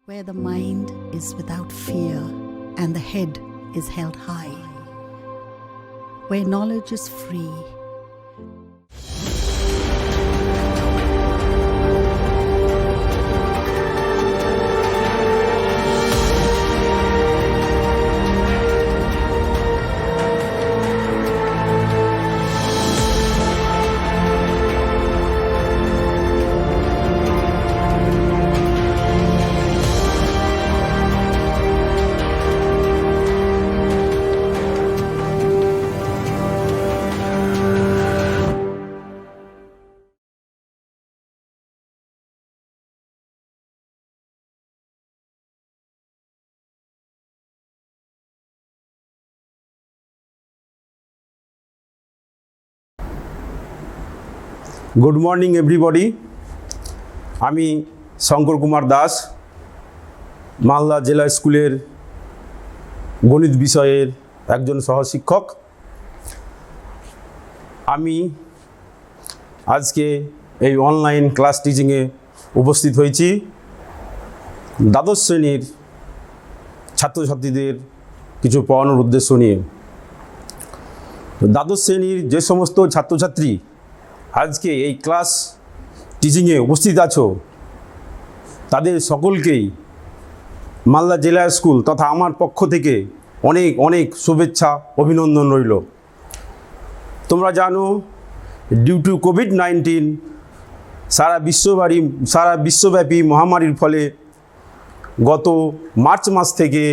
where the mind is without fear and the head is held high, where knowledge is free. Good morning everybody. আমি শঙ্কর কুমার দাস, মালদা জেলা স্কুলের গণিত বিষয়ের একজন সহশিক্ষক। আমি আজকে এই অনলাইন ক্লাস টিচিংয়ে উপস্থিত হয়েছি দ্বাদশ শ্রেণীর ছাত্রছাত্রীদের কিছু পড়ানোর উদ্দেশ্য নিয়ে। দ্বাদশ শ্রেণীর যে সমস্ত ছাত্রছাত্রী আজকে এই ক্লাস টিচিংয়ে উপস্থিত আছো, তাদের সকলকেই মালদা জেলা স্কুল তথা আমার পক্ষ থেকে অনেক অনেক শুভেচ্ছা অভিনন্দন রইল। তোমরা জানো, ডিউ টু কোভিড-19 সারা বিশ্বব্যাপী মহামারীর ফলে গত মার্চ মাস থেকে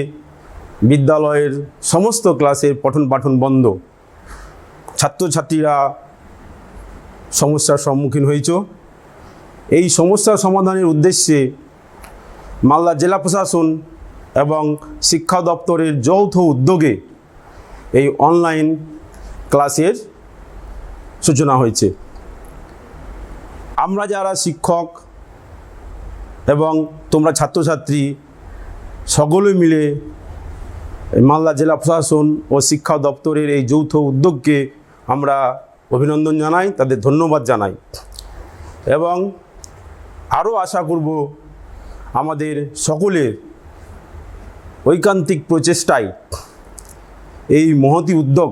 বিদ্যালয়ের সমস্ত ক্লাসের পঠন পাঠন বন্ধ। ছাত্রছাত্রীরা সমস্যার সম্মুখীন হয়েছ। এই সমস্যার সমাধানের উদ্দেশ্যে মালদা জেলা প্রশাসন এবং শিক্ষা দপ্তরের যৌথ উদ্যোগে এই অনলাইন ক্লাসের সূচনা হয়েছে। আমরা যারা শিক্ষক এবং তোমরা ছাত্রছাত্রী সকলে মিলে মালদা জেলা প্রশাসন ও শিক্ষা দপ্তরের এই যৌথ উদ্যোগকে আমরা অভিনন্দন জানাই, তাদের ধন্যবাদ জানাই এবং আরও আশা করব আমাদের সকলের ঐকান্তিক প্রচেষ্টায় এই মহতী উদ্যোগ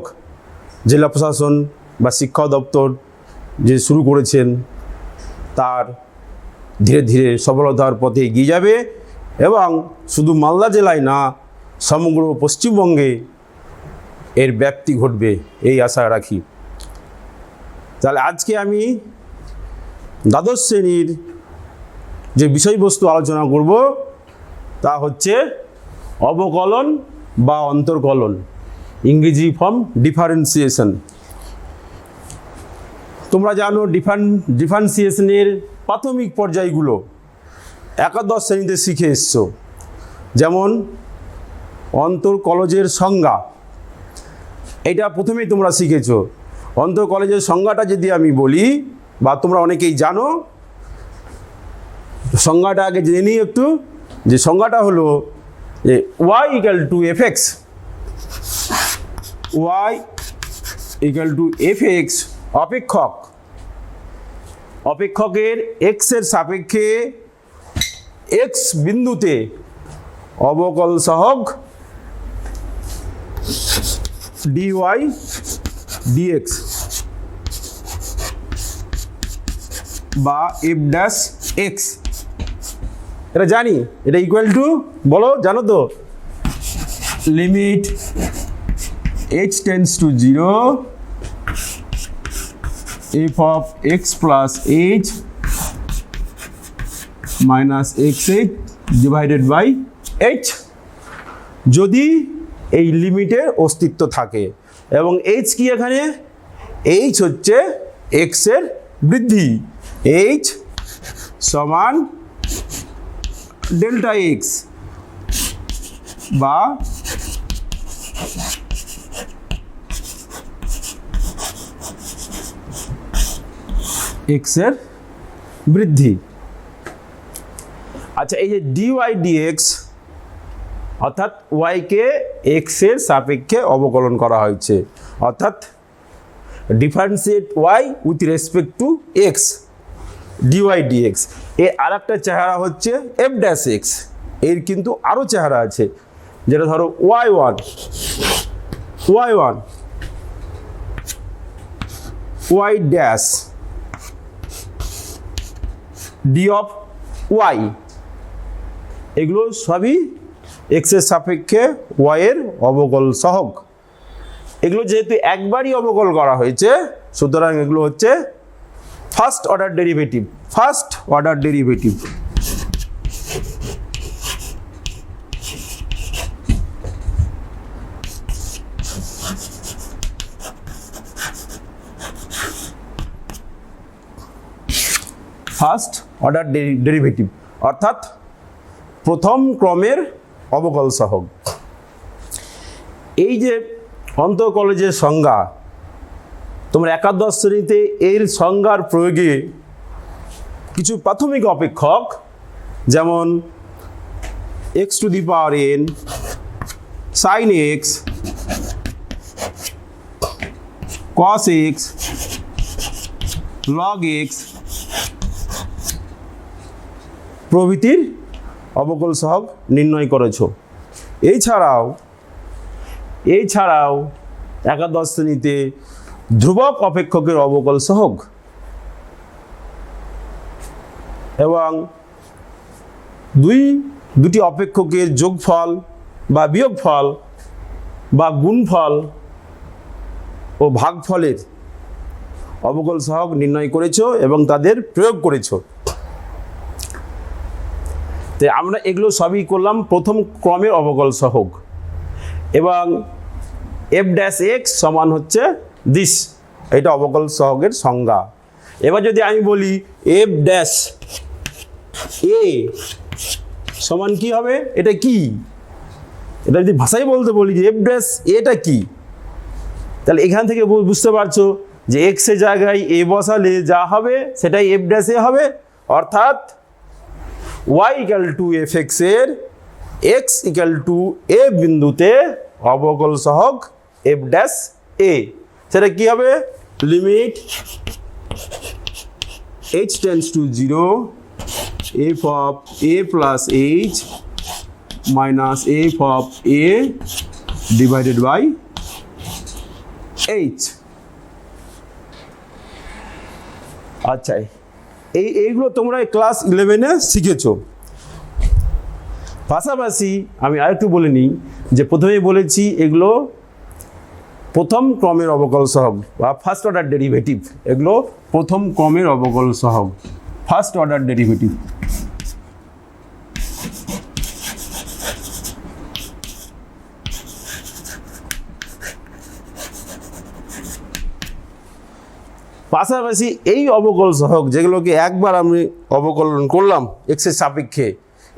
জেলা প্রশাসন বা শিক্ষা দপ্তর যে শুরু করেছেন তার ধীরে ধীরে সফলতার পথে এগিয়ে যাবে এবং শুধু মালদা জেলায় না, সমগ্র পশ্চিমবঙ্গে এর ব্যাপ্তি ঘটবে এই আশা রাখি। তাহলে আজকে আমি দ্বাদশ শ্রেণীর যে বিষয়বস্তু আলোচনা করব তা হচ্ছে অবকলন বা অন্তর্কলন, ইংরেজি ফর্ম ডিফারেন্সিয়েশন। তোমরা জানো ডিফারেন্সিয়েশনের প্রাথমিক পর্যায়গুলো একাদশ শ্রেণীতে শিখে এসছো, যেমন অন্তর্কলজের সংজ্ঞা, এটা প্রথমেই তোমরা শিখেছো। অন্তর্কলজের সংজ্ঞাটা যদি আমি বলি, বা তোমরা অনেকেই জানো, সংজ্ঞাটা আগে জেনে নিই একটু। যে সংজ্ঞাটা হলো যে y = fx, y = fx অপেক্ষক, অপেক্ষকের x এর সাপেক্ষে x বিন্দুতে অবকল সহগ dy dx বা f'(x), এটা জানি, এটা ইকুয়াল টু, বলো জানো তো, limit h tends to 0 f(x + h - x8 / h), যদি এই লিমিটের অস্তিত্ব থাকে। এবং h কি এখানে? h হচ্ছে x এর বৃদ্ধি, h সমান ডেল্টা x বা x এর বৃদ্ধি। আচ্ছা, এই যে dy dx অর্থাৎ y কে x এর সাপেক্ষে অবকলন করা হয়েছে, অর্থাৎ differentiate y with respect to x dy dx। এর আরেকটা চেহারা হচ্ছে f'(x), এর কিন্তু আরও চেহারা আছে, যেটা ধরো y1 y dash d of y, এগুলো সবই এক্সের সাপেক্ষে y এর অবকল সহগ। এগুলো যেহেতু একবারই অবকল করা হয়েছে, সুতরাং এগুলো হচ্ছে first order derivative. First order derivative অর্থাৎ প্রথম ক্রমের অবকল সহগ। এই যে অন্তঃকলজের সংজ্ঞা, তোমরা একাদশ শ্রেণীতে এর সংজ্ঞার প্রয়োগে কিছু প্রাথমিক অপেক্ষক, যেমন x to the power n sine x cos x log x প্রভৃতির অবকল সহগ নির্ণয় করেছ। এছাড়াও একাদশ শ্রেণীতে ধ্রুবক অপেক্ষকের অবকল সহগ এবং দুটি অপেক্ষকের যোগফল বা বিয়োগফল বা গুণফল ও ভাগফলের অবকল সহগ নির্ণয় করেছ এবং তাদের প্রয়োগ করেছ। তো আমরা এগুলো সবই করলাম প্রথম ক্রমের অবকল সহগ, এবং এফ ড্যাশ এক্স সমান হচ্ছে দিস, এটা অবকল সহগের সংজ্ঞা। এবার যদি আমি বলি এফ ড্যাশ এ সমান কি হবে, এটা কি, এটা যদি ভাষায় বলতে বলি যে এফ ড্যাশ এটা কি, তাহলে এখান থেকে বুঝতে পারছো যে এক্স এর জায়গায় এ বসালে যা হবে সেটাই এফ ড্যাশ এ হবে, অর্থাৎ y equal to f x এর x ইকাল টু এ বিন্দুতে অবকল সহগ এফ ড্যাশ এ, সেটা কি হবে, limit h tends to 0 f of a plus h minus f of a divided by h। আচ্ছা, এইগুলো তোমরা ক্লাস 11-এ শিখেছো। পাশাপাশি আমি আরেকটু বলে নিই যে প্রথমেই বলেছি এগুলো প্রথম ক্রমের অবকল সহগ বা ফার্স্ট অর্ডার ডেরিভেটিভ, এগুলো প্রথম ক্রমের অবকল সহগ, ফার্স্ট অর্ডার ডেরিভেটিভ। পাশাপাশি এই অবকল সহগ যেগুলোকে একবার আমি অবকলন করলাম এক্সের সাপেক্ষে,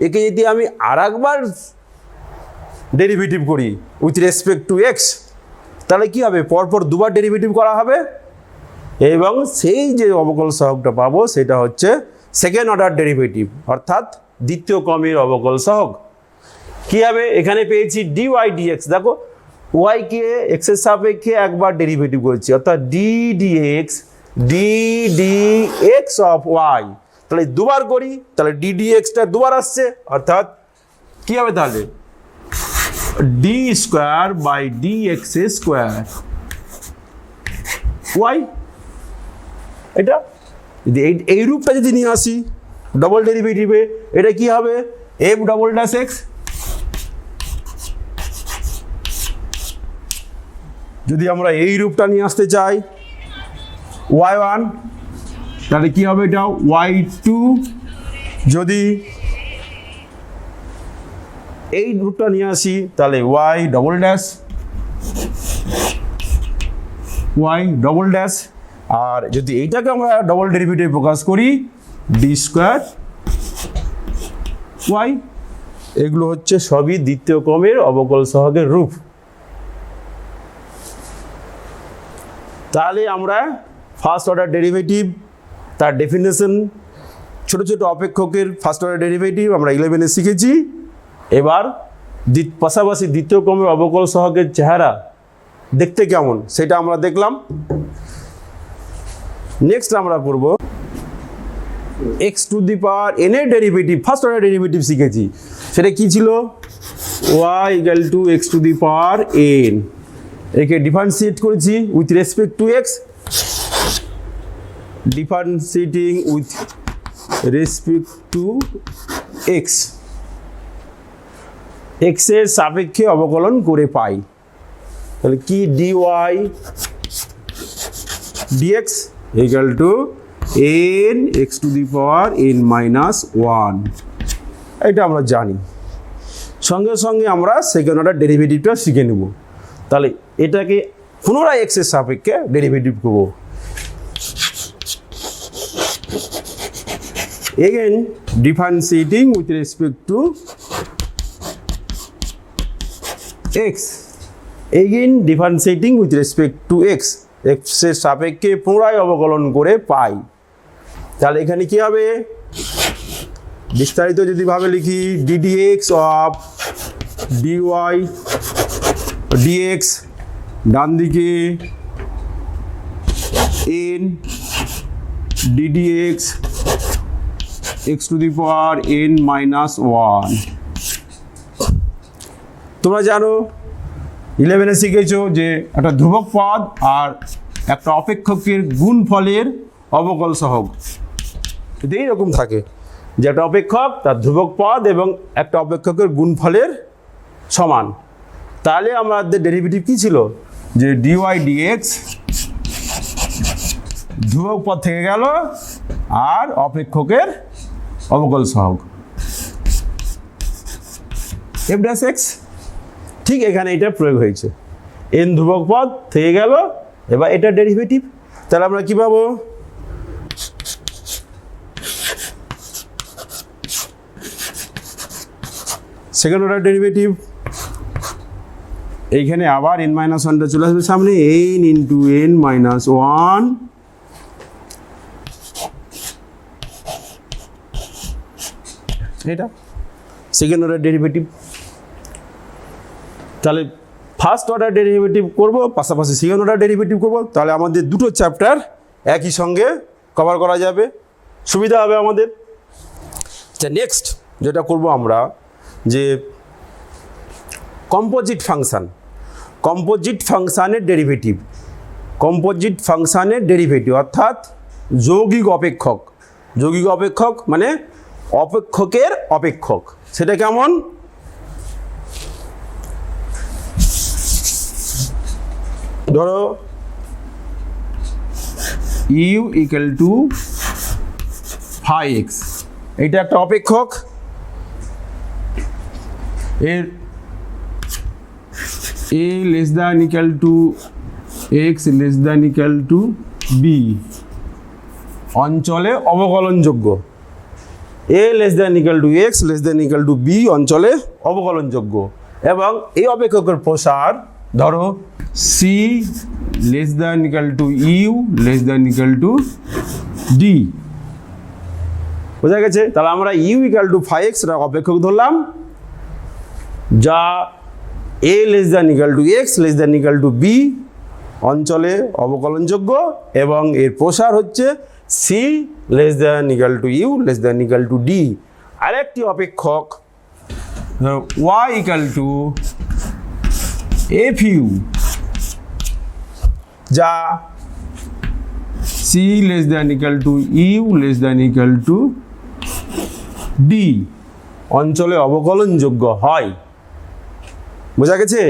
একে যদি আমি আর একবার ডেরিভেটিভ করি উইথ রেসপেক্ট টু এক্স, তাহলে কি হবে, পরপর দুবার ডেরিভেটিভ করা হবে এবং সেই যে অবকল সহগটা পাবো সেটা হচ্ছে সেকেন্ড অর্ডার ডেরিভেটিভ, অর্থাৎ দ্বিতীয় ক্রমের অবকল সহগ। কি হবে, এখানে পেয়েছি ডিওয়াই ডিএক্স, দেখো ওয়াইকে এক্সের সাপেক্ষে একবার ডেরিভেটিভ করেছি, অর্থাৎ d dx dx of y, তাহলে দুবার করি তাহলে ddxটা দুবার আসছে, অর্থাৎ কি হবে তাহলে d square by dx square y। এটা যদি এই রূপটা যদি নিয়ে আসি ডবল ডেরিভেটিভে, এটা কি হবে f ডবল ড্যাশ এক্স। যদি আমরা এই রূপটা নিয়ে আসতে চাই y1, তাহলে কি হবে এটা y2। যদি এই রূপটা নিয়ে আসি তাহলে y ডবল ড্যাশ, আর যদি এইটাকে আমরা ডবল ডেরিভেটিভ প্রকাশ করি d স্কোয়ার y। এগুলো হচ্ছে সবই দ্বিতীয় ক্রমের অবকল সহগের রূপ। তাহলে আমরা ফার্স্ট অর্ডার ডেরিভেটিভ, তার ডেফিনেশন, ছোট ছোট অপেক্ষকের ফার্স্ট অর্ডার ডেরিভেটিভ আমরা 11-এ শিখেছি। এবার পাশাপাশি দ্বিতীয় ক্রমের অবকল সহগের চেহারা দেখতে কেমন সেটা আমরা দেখলাম। নেক্সট আমরা করব x to the power N এর ডেরিভেটিভ, ফার্স্ট অর্ডার ডেরিভেটিভ শিখেছি, সেটা কি ছিল? y equal two x to the power n, একে ডিফারেন্সিয়েট করেছি with respect to x, differentiating with respect to x, এক্সের সাপেক্ষে অবকলন করে পাই। তাহলে কি dy dx equal to n x to the power n minus 1, এটা আমরা জানি। সঙ্গে সঙ্গে আমরা সেকেন্ড অর্ডার ডেরিভেটিভটা শিখে নেব। তাহলে এটাকে পুনরায় এক্সের সাপেক্ষে ডেরিভেটিভ করব। Again differentiating with respect to x, again differentiating with respect to x, এক্সের সাপেক্ষে পুনরায় অবকলন করে পাই। তাহলে এখানে কি হবে? বিস্তারিত যদি ভাবে লিখি ddx অফ dy dx, ডান দিকে n ddx x two the power n minus 1। তোমরা জানো 11-এ শিখেছো যে একটা ধ্রুবক পদ আর একটা অপেক্ষকের গুণফলের অবকল সহগ যদি এইরকম থাকে, যে একটা অপেক্ষক তার ধ্রুবক পদ এবং একটা অপেক্ষকের গুণফলের সমান, তাহলে আমাদের ডেরিভেটিভ কি ছিল? যে dy dx ধ্রুবক পদ থেকে গেল আর অপেক্ষকের অবকল সহগ f ড্যাশ x। ঠিক এখানে এটা প্রয়োগ হয়েছে, n ধ্রুবক পদ থেকে গেল, এবার এটা ডেরিভেটিভ। তাহলে আমরা কি পাবো? সেকেন্ড অর্ডার ডেরিভেটিভ, এইখানে আবার n মাইনাস 1টা চলে আসবে সামনে, n ইন্টু n মাইনাস 1, এটা সেকেন্ড অর্ডার ডেরিভেটিভ। তাহলে ফার্স্ট অর্ডার ডেরিভেটিভ করব, পাশাপাশি সেকেন্ড অর্ডার ডেরিভেটিভ করব, তাহলে আমাদের দুটো চ্যাপ্টার একই সঙ্গে কভার করা যাবে, সুবিধা হবে আমাদের। আচ্ছা, নেক্সট যেটা করব আমরা, যে কম্পোজিট ফাংশান, কম্পোজিট ফাংশানের ডেরিভেটিভ, কম্পোজিট ফাংশানের ডেরিভেটিভ অর্থাৎ যৌগিক অপেক্ষক। যৌগিক অপেক্ষক মানে অপেক্ষকের অপেক্ষক, সেটা কেমন? ধরো u equal to phi x, এইটা একটা অপেক্ষক, এর a less than equal to x less than equal to b অঞ্চলে অবকলনযোগ্য, a less than equal to x less than equal to b অঞ্চলে অবকলনযোগ্য, এবং এই অপেক্ষকের প্রসার ধরো c less than equal to u less than equal to d। বোঝা গেছে? তাহলে আমরা u equal to phi x অপেক্ষক ধরলাম, যা a less than equal to x less than equal to b অঞ্চলে অবকলনযোগ্য, এবং এর প্রসার হচ্ছে c less than equal to u less than equal to d। আরেকটি অপেক্ষক y ইকুয়াল টু fu, যা c less than equal to u less than equal to d অঞ্চলে অবকলনযোগ্য হয়। বোঝা গেছে?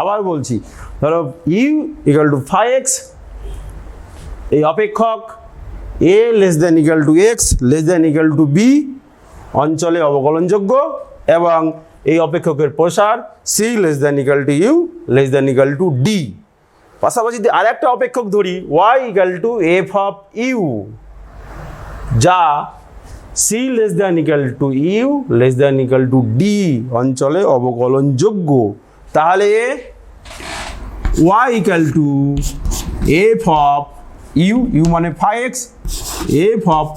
আবার বলছি, ধরো u equal to phi x, এই অপেক্ষক a less than equal to x less than equal to b অঞ্চলে অবকলনযোগ্য, এবং এই অপেক্ষকের প্রসার c less than equal to u less than equal to d। পাশাপাশি আর একটা অপেক্ষক ধরি y equal two f of u, যা c less than equal to u less than equal to d অঞ্চলে অবকলনযোগ্য। তাহলে y equal two f of u, u মানে phi x, f of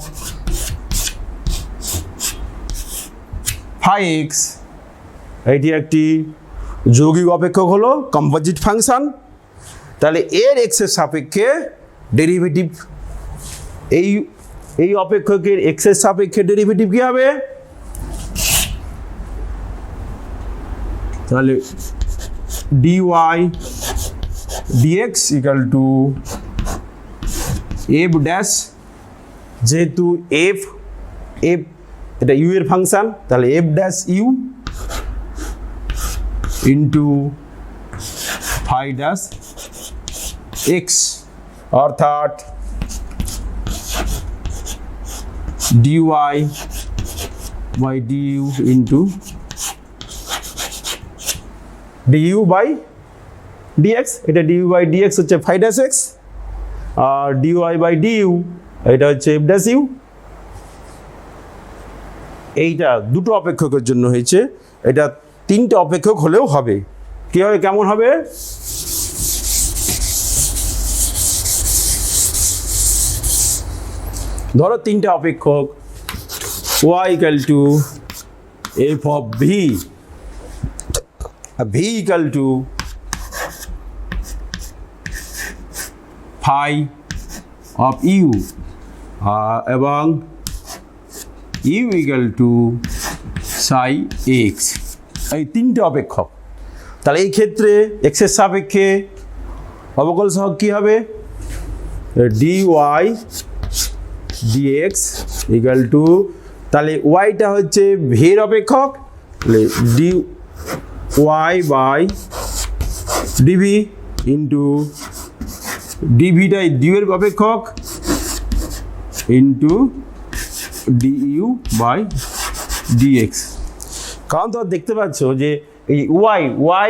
phi x, এটি একটি যৌগিক অপেক্ষক হলো কম্পোজিট ফাংশন। তাহলে এর এক্সের সাপেক্ষে ডেরিভেটিভ, এই অপেক্ষকের এক্সের সাপেক্ষে ডেরিভেটিভ কী হবে? তাহলে dy dx equal to f dash, যেহেতু f এটা ইউ এর ফাংশন, তাহলে f dash u into phi dash x, অর্থাৎ dy by du into du by dx, এটা du বাই dx হচ্ছে ফাই ড্যাশ এক্স, আর dy বাই du এটা হচ্ছে f ড্যাশ ইউ। এইটা দুটো অপেক্ষকের জন্য হয়েছে, এটা তিনটে অপেক্ষক হলেও হবে। কীভাবে কেমন হবে? ধরো তিনটে অপেক্ষক y equal to f of v, v equal to phi of u, এবং u equal to psi x, এই তিনটে অপেক্ষক। তাহলে এই ক্ষেত্রে এক্সের সাপেক্ষে অবকল সহগ কী হবে? dy dx ইকাল টু, তাহলে ওয়াইটা হচ্ছে ভের অপেক্ষক, তাহলে dy বাই dv ইন্টু dvটাই ডিউয়ের অপেক্ষক ইন্টু du বাই dx। কারণ তো দেখতে পাচ্ছ যে এই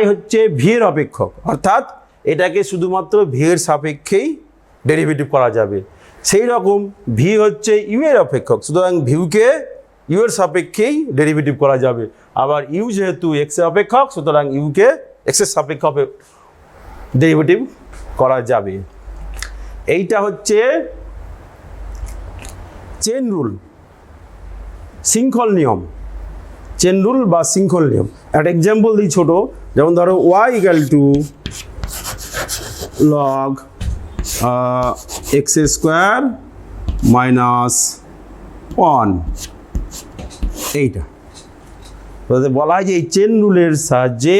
y হচ্ছে ভের অপেক্ষক, অর্থাৎ এটাকে শুধুমাত্র ভের সাপেক্ষেই ডেরিভেটিভ করা যাবে। সেই রকম ভি হচ্ছে ইউ এর অপেক্ষক, সুতরাং ভিউকে ইউ এর সাপেক্ষেই ডেরিভেটিভ করা যাবে। আবার ইউ যেহেতু এক্স এর অপেক্ষক, সুতরাং ইউকে এক্স এর সাপেক্ষে ডেরিভেটিভ করা যাবে। এইটা হচ্ছে চেন রুল, শৃঙ্খল নিয়ম, চেন রুল বা শৃঙ্খল নিয়ম। একটা এক্সাম্পল দিই ছোট, যেমন ধরো y equal two log x square minus 1, এইটা বলা হয় যে এই চেন রুলের সাহায্যে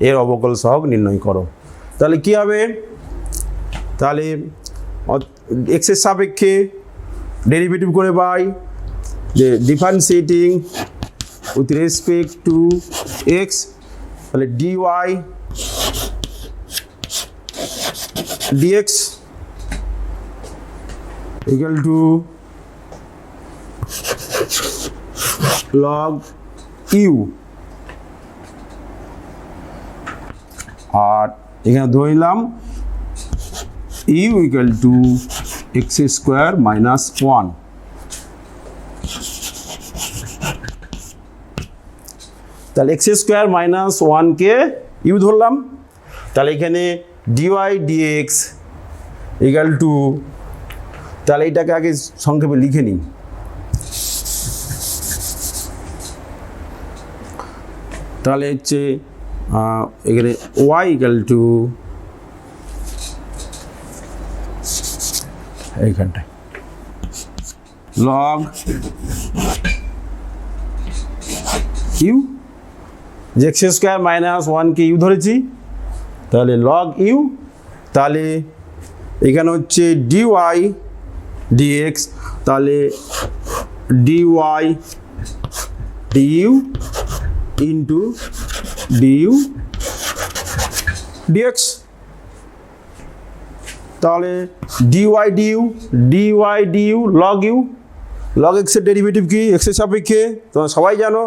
এর অবকল সহগ নির্ণয় করো। তাহলে কি হবে? তাহলে এক্সের সাপেক্ষে ডেরিভেটিভ করে পাই যে differentiating with respect to x, তাহলে dy dx equal to log u, আর এখানে ধরে নিলাম u equal to x square minus 1। তাহলে x স্কোয়ার মাইনাস 1কে ইউ ধরলাম, তাহলে এখানে dy dx ইকাল টু, তাহলে এটাকে আগে সংক্ষেপে লিখে নিই। তাহলে হচ্ছে এখানে y ইকাল টু এইখানটায় লগ ইউ, যে এক্স স্কোয়ার মাইনাস 1কে ইউ ধরেছি, তাহলে লগ ইউ, তাহলে এখানে হচ্ছে dy dx, তাহলে dy du into du dx, তাহলে dy du log u, log x এর ডেরিভেটিভ কি? এক্স এর সাপেক্ষে তোমরা সবাই জানো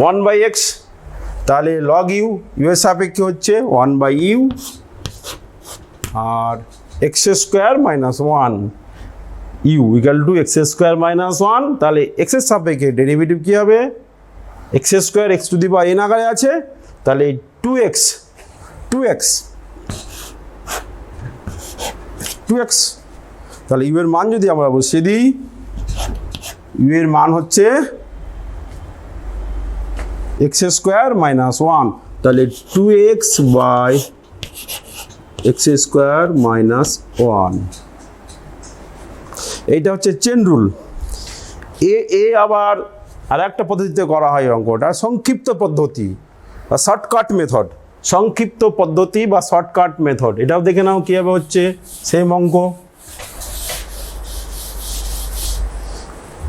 1/x, তাহলে log u এর সাপেক্ষে হচ্ছে 1/u, আর x square minus 1 u equal to x square minus 1, তাহলে এক্স এর সাপেক্ষে ডেরিভেটিভ কী হবে? X square x to the power n আকারে আছে, তাহলে 2x, তাহলে ইউ এর মান যদি আমরা বসিয়ে দিই, ইউ এর মান হচ্ছে এক্স স্কোয়ার মাইনাস 1, তাহলে 2x by x square minus 1। এইটা হচ্ছে চেন রুল। আবার আর একটা পদ্ধতিতে করা হয় অঙ্কটা, সংক্ষিপ্ত পদ্ধতি। বা শর্টকাট মেথড, সংক্ষিপ্ত পদ্ধতি বা শর্টকাট মেথড। এটাও দেখে নাও কীভাবে হচ্ছে, সেম অঙ্ক।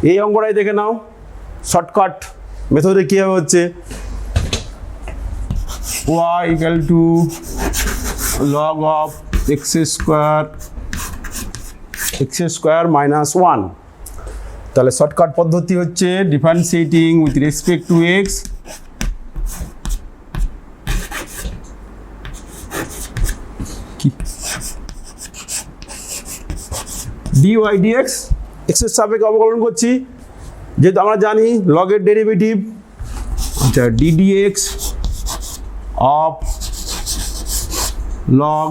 এই অঙ্কটাই দেখে নাও, শর্টকাট মেথডে কীভাবে হচ্ছে, y equal to log of x square minus 1। তাহলে শর্টকাট পদ্ধতি হচ্ছে differentiating with respect to x dy dx, এক্সের সাপেক্ষে অবকলন করছি, যেহেতু আমরা জানি লগের ডেরিভেটিভ, আচ্ছা ddx of log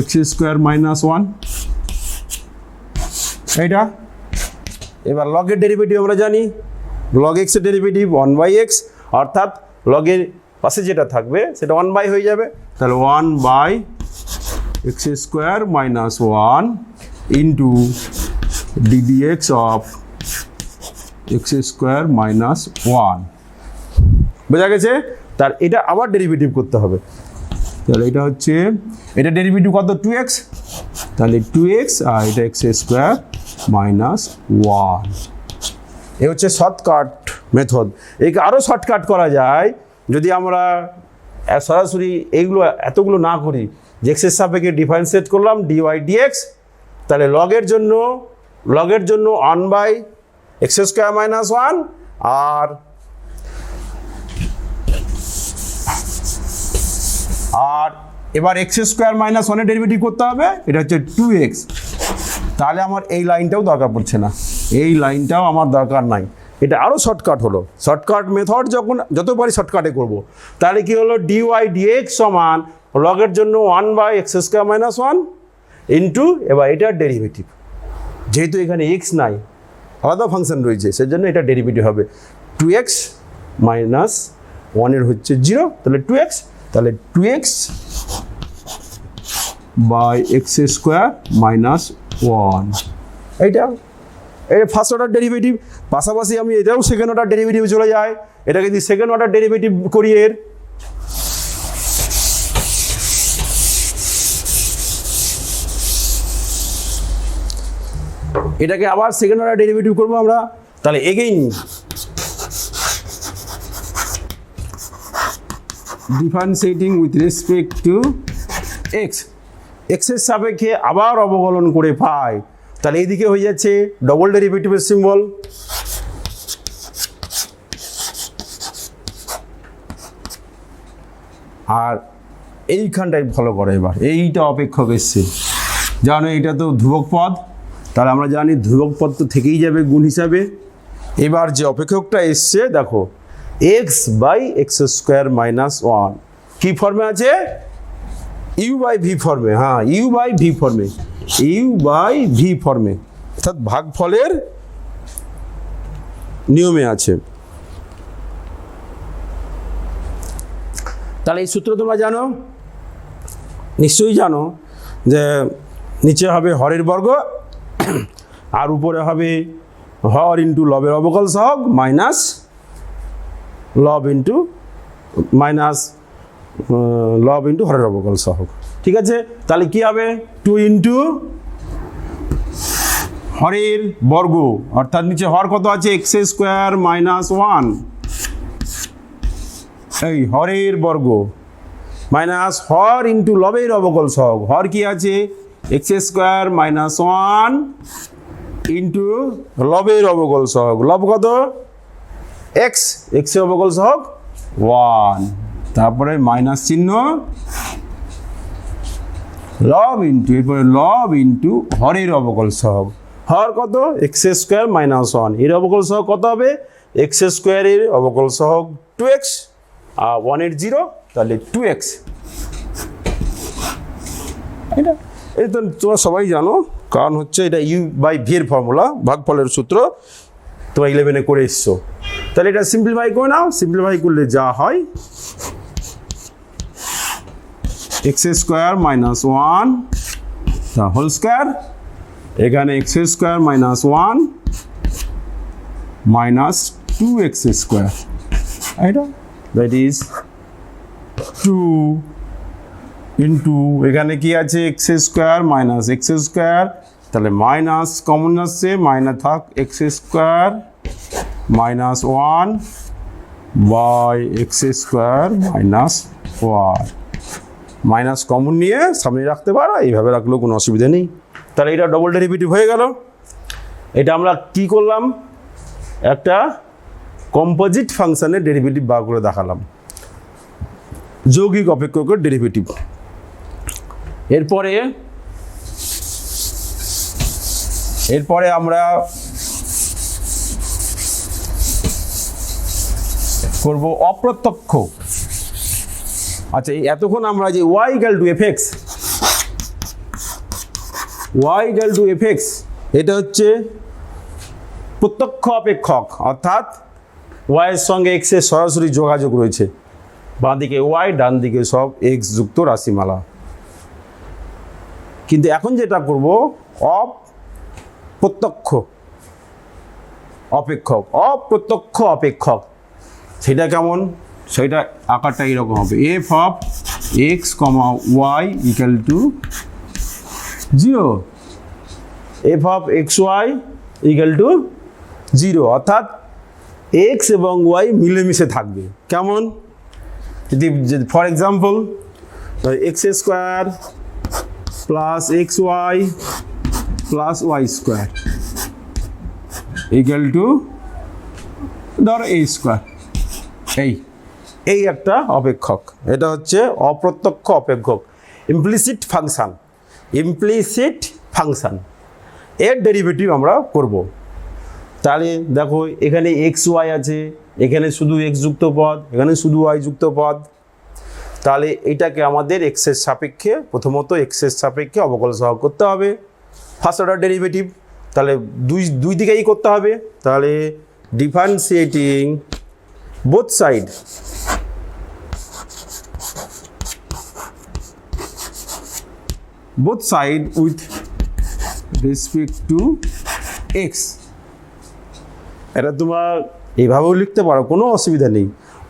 x square minus 1, এইটা। এবার লগের ডেরিভেটিভ আমরা জানি, log x এর ডেরিভেটিভ 1/x, অর্থাৎ লগের পাশে যেটা থাকবে সেটা 1 হয়ে যাবে, তাহলে 1/x square minus 1 into ddx of x square minus 1, বোঝা গেছে? তার এটা আবার ডেরিভেটিভ করতে হবে, তাহলে এটা হচ্ছে, এটা ডেরিভেটিভ কত, 2x, তাহলে 2x আর এটা x স্কোয়ার মাইনাস 1। এ হচ্ছে শর্টকাট মেথড। একে আরও শর্টকাট করা যায় যদি আমরা সরাসরি এইগুলো এতগুলো না করি, যে এক্সের সাপেক্ষে ডিফারেন্সিয়েট করলাম dy dx, তাহলে লগের জন্য 1/x স্কোয়ার মাইনাস 1, আর এবার x স্কোয়ার মাইনাস 1 এর ডেরিভেটিভ করতে হবে, এটা হচ্ছে 2x। তাহলে আমার এই লাইনটাও দরকার পড়ছে না, এই লাইনটাও আমার দরকার নাই, এটা আরও শর্টকাট হলো। শর্টকাট মেথড যত পারি শর্টকাটে করব, তাহলে কি হলো, dy dx সমান লগের জন্য 1/x স্কোয়ার মাইনাস 1 ইন্টু, এবার এটার ডেরিভেটিভ, যেহেতু এখানে x নাই, আলাদা ফাংশন রয়েছে, সেজন্য এটা ডেরিভেটিভ হবে 2x মাইনাস 1 এর হচ্ছে 0, তাহলে 2x, তাহলে 2x by x square minus 1, এইটা এই ফার্স্ট অর্ডার ডেরিভেটিভ। পাশাপাশি আমি এটাও সেকেন্ড অর্ডার ডেরিভেটিভ চলে যায়, এটাকে যদি সেকেন্ড অর্ডার ডেরিভেটিভ করি এর, এটাকে আবার সেকেন্ড অর্ডার ডেরিভেটিভ করবো আমরা, তাহলে again differentiating with respect to x, এক্সের সাপেক্ষে আবার অবকলন করে পাই, তাহলে এইদিকে হয়ে যাচ্ছে ডবল ডেরিভেটিভের সিম্বল, আর এইখানটাই ফলো করে। এবার এইটা অপেক্ষক এসছে, জানো এটা তো ধ্রুবক পদ, তাহলে আমরা জানি ধ্রুবক পদ তো থেকেই যাবে গুণ হিসাবে। এবার যে অপেক্ষকটা এসছে দেখো, x/x স্কোয়ার মাইনাস 1 কি ফর্মে আছে, u/v ফর্মে, হ্যাঁ u/v ফর্মে, u/v ফর্মে, অর্থাৎ ভাগফলের নিয়মে আছে। তাহলে এই সূত্র তোমরা জানো, নিশ্চয়ই জানো, যে নিচে হবে হরের বর্গ আর উপরে হবে হর ইন্টু লবের অবকল সহগ মাইনাস লব ইন্টু হরের অবকল সহগ, ঠিক আছে? তাহলে কি হবে, 2 ইন্টু হরের বর্গ, অর্থাৎ নিচে হর কত আছে, এক্স স্কোয়ার মাইনাস 1, এই হরের বর্গ মাইনাস হর ইন্টু লবের অবকল সহগ, হর কি আছে, এক্স স্কোয়ার মাইনাস 1 ইন্টু লবের অবকল সহগ, লব কত, এক্স, এক্সের অবকল সহগ 1, তারপরে মাইনাস চিহ্ন, লব ইন্টু, এরপরে লব ইন্টু হরের অবকল সহগ, হর কত, এক্স স্কোয়ার মাইনাস 1, এর অবকল সহগ কত হবে, এক্স স্কোয়ারের অবকল সহগ 2x আর 1 এর 0, তাহলে 2x। এটা তো তোমরা সবাই জানো, কারণ হচ্ছে এটা u/v এর ফর্মুলা, ভাগফলের সূত্র, তোমরা 11-এ করে এসছো। তাহলে এটা সিম্পলিফাই করে নাও, সিম্পলিফাই করলে যা হয়, x square minus 1 the whole square, এখানে x square minus 1 minus 2x square, এটা দ্যাট ইজ টু ইন্টু এখানে কি আছে x square minus x square, তাহলে মাইনাস কমন আসছে, মাইনাস থাক x square minus one by x square minus one, minus common নিয়ে সামনে রাখতে পারো, এইভাবে রাখলেও কোনো অসুবিধা নেই। তাহলে এটা ডবল ডেরিভেটিভ হয়ে গেল। এটা আমরা কি করলাম, একটা কম্পোজিট ফাংশনের ডেরিভেটিভ বার করে দেখালাম, যৌগিক অপেক্ষকের ডেরিভেটিভ। এরপরে আমরা করব অপ্রত্যক্ষ। আচ্ছা, এতক্ষণ আমরা যে y equal two f x, এটা হচ্ছে প্রত্যক্ষ অপেক্ষক, অর্থাৎ y এর সঙ্গে x এর সরাসরি যোগাযোগ রয়েছে, বাঁ দিকে y ডান দিকে সব x যুক্ত রাশিমালা। কিন্তু এখন যেটা করব অপ্রত্যক্ষ অপেক্ষক, সেটা কেমন, সেটা আকারটা এরকম হবে, f of x comma y equal to 0, f of x y equal to 0, অর্থাৎ এক্স এবং ওয়াই মিলেমিশে থাকবে। কেমন, যদি for example x square plus x y plus y square equal to ধর এ স্কোয়ার, এই একটা অপেক্ষক, এটা হচ্ছে অপ্রত্যক্ষ অপেক্ষক, ইমপ্লিসিট ফাংশন, এর ডেরিভেটিভ আমরা করব। তাহলে দেখো এখানে এক্স ওয়াই আছে, এখানে শুধু এক্স যুক্ত পদ, এখানে শুধু ওয়াই যুক্ত পদ, তাহলে এটাকে আমাদের এক্সের সাপেক্ষে, প্রথমত এক্সের সাপেক্ষে অবকলন সহগ করতে হবে, ফার্স্ট অর্ডার ডেরিভেটিভ, তাহলে দুই দিকেই করতে হবে। তাহলে differentiating both side with respect to x, এটা তোমার এইভাবেও লিখতে পারো, কোনো অসুবিধা নেই,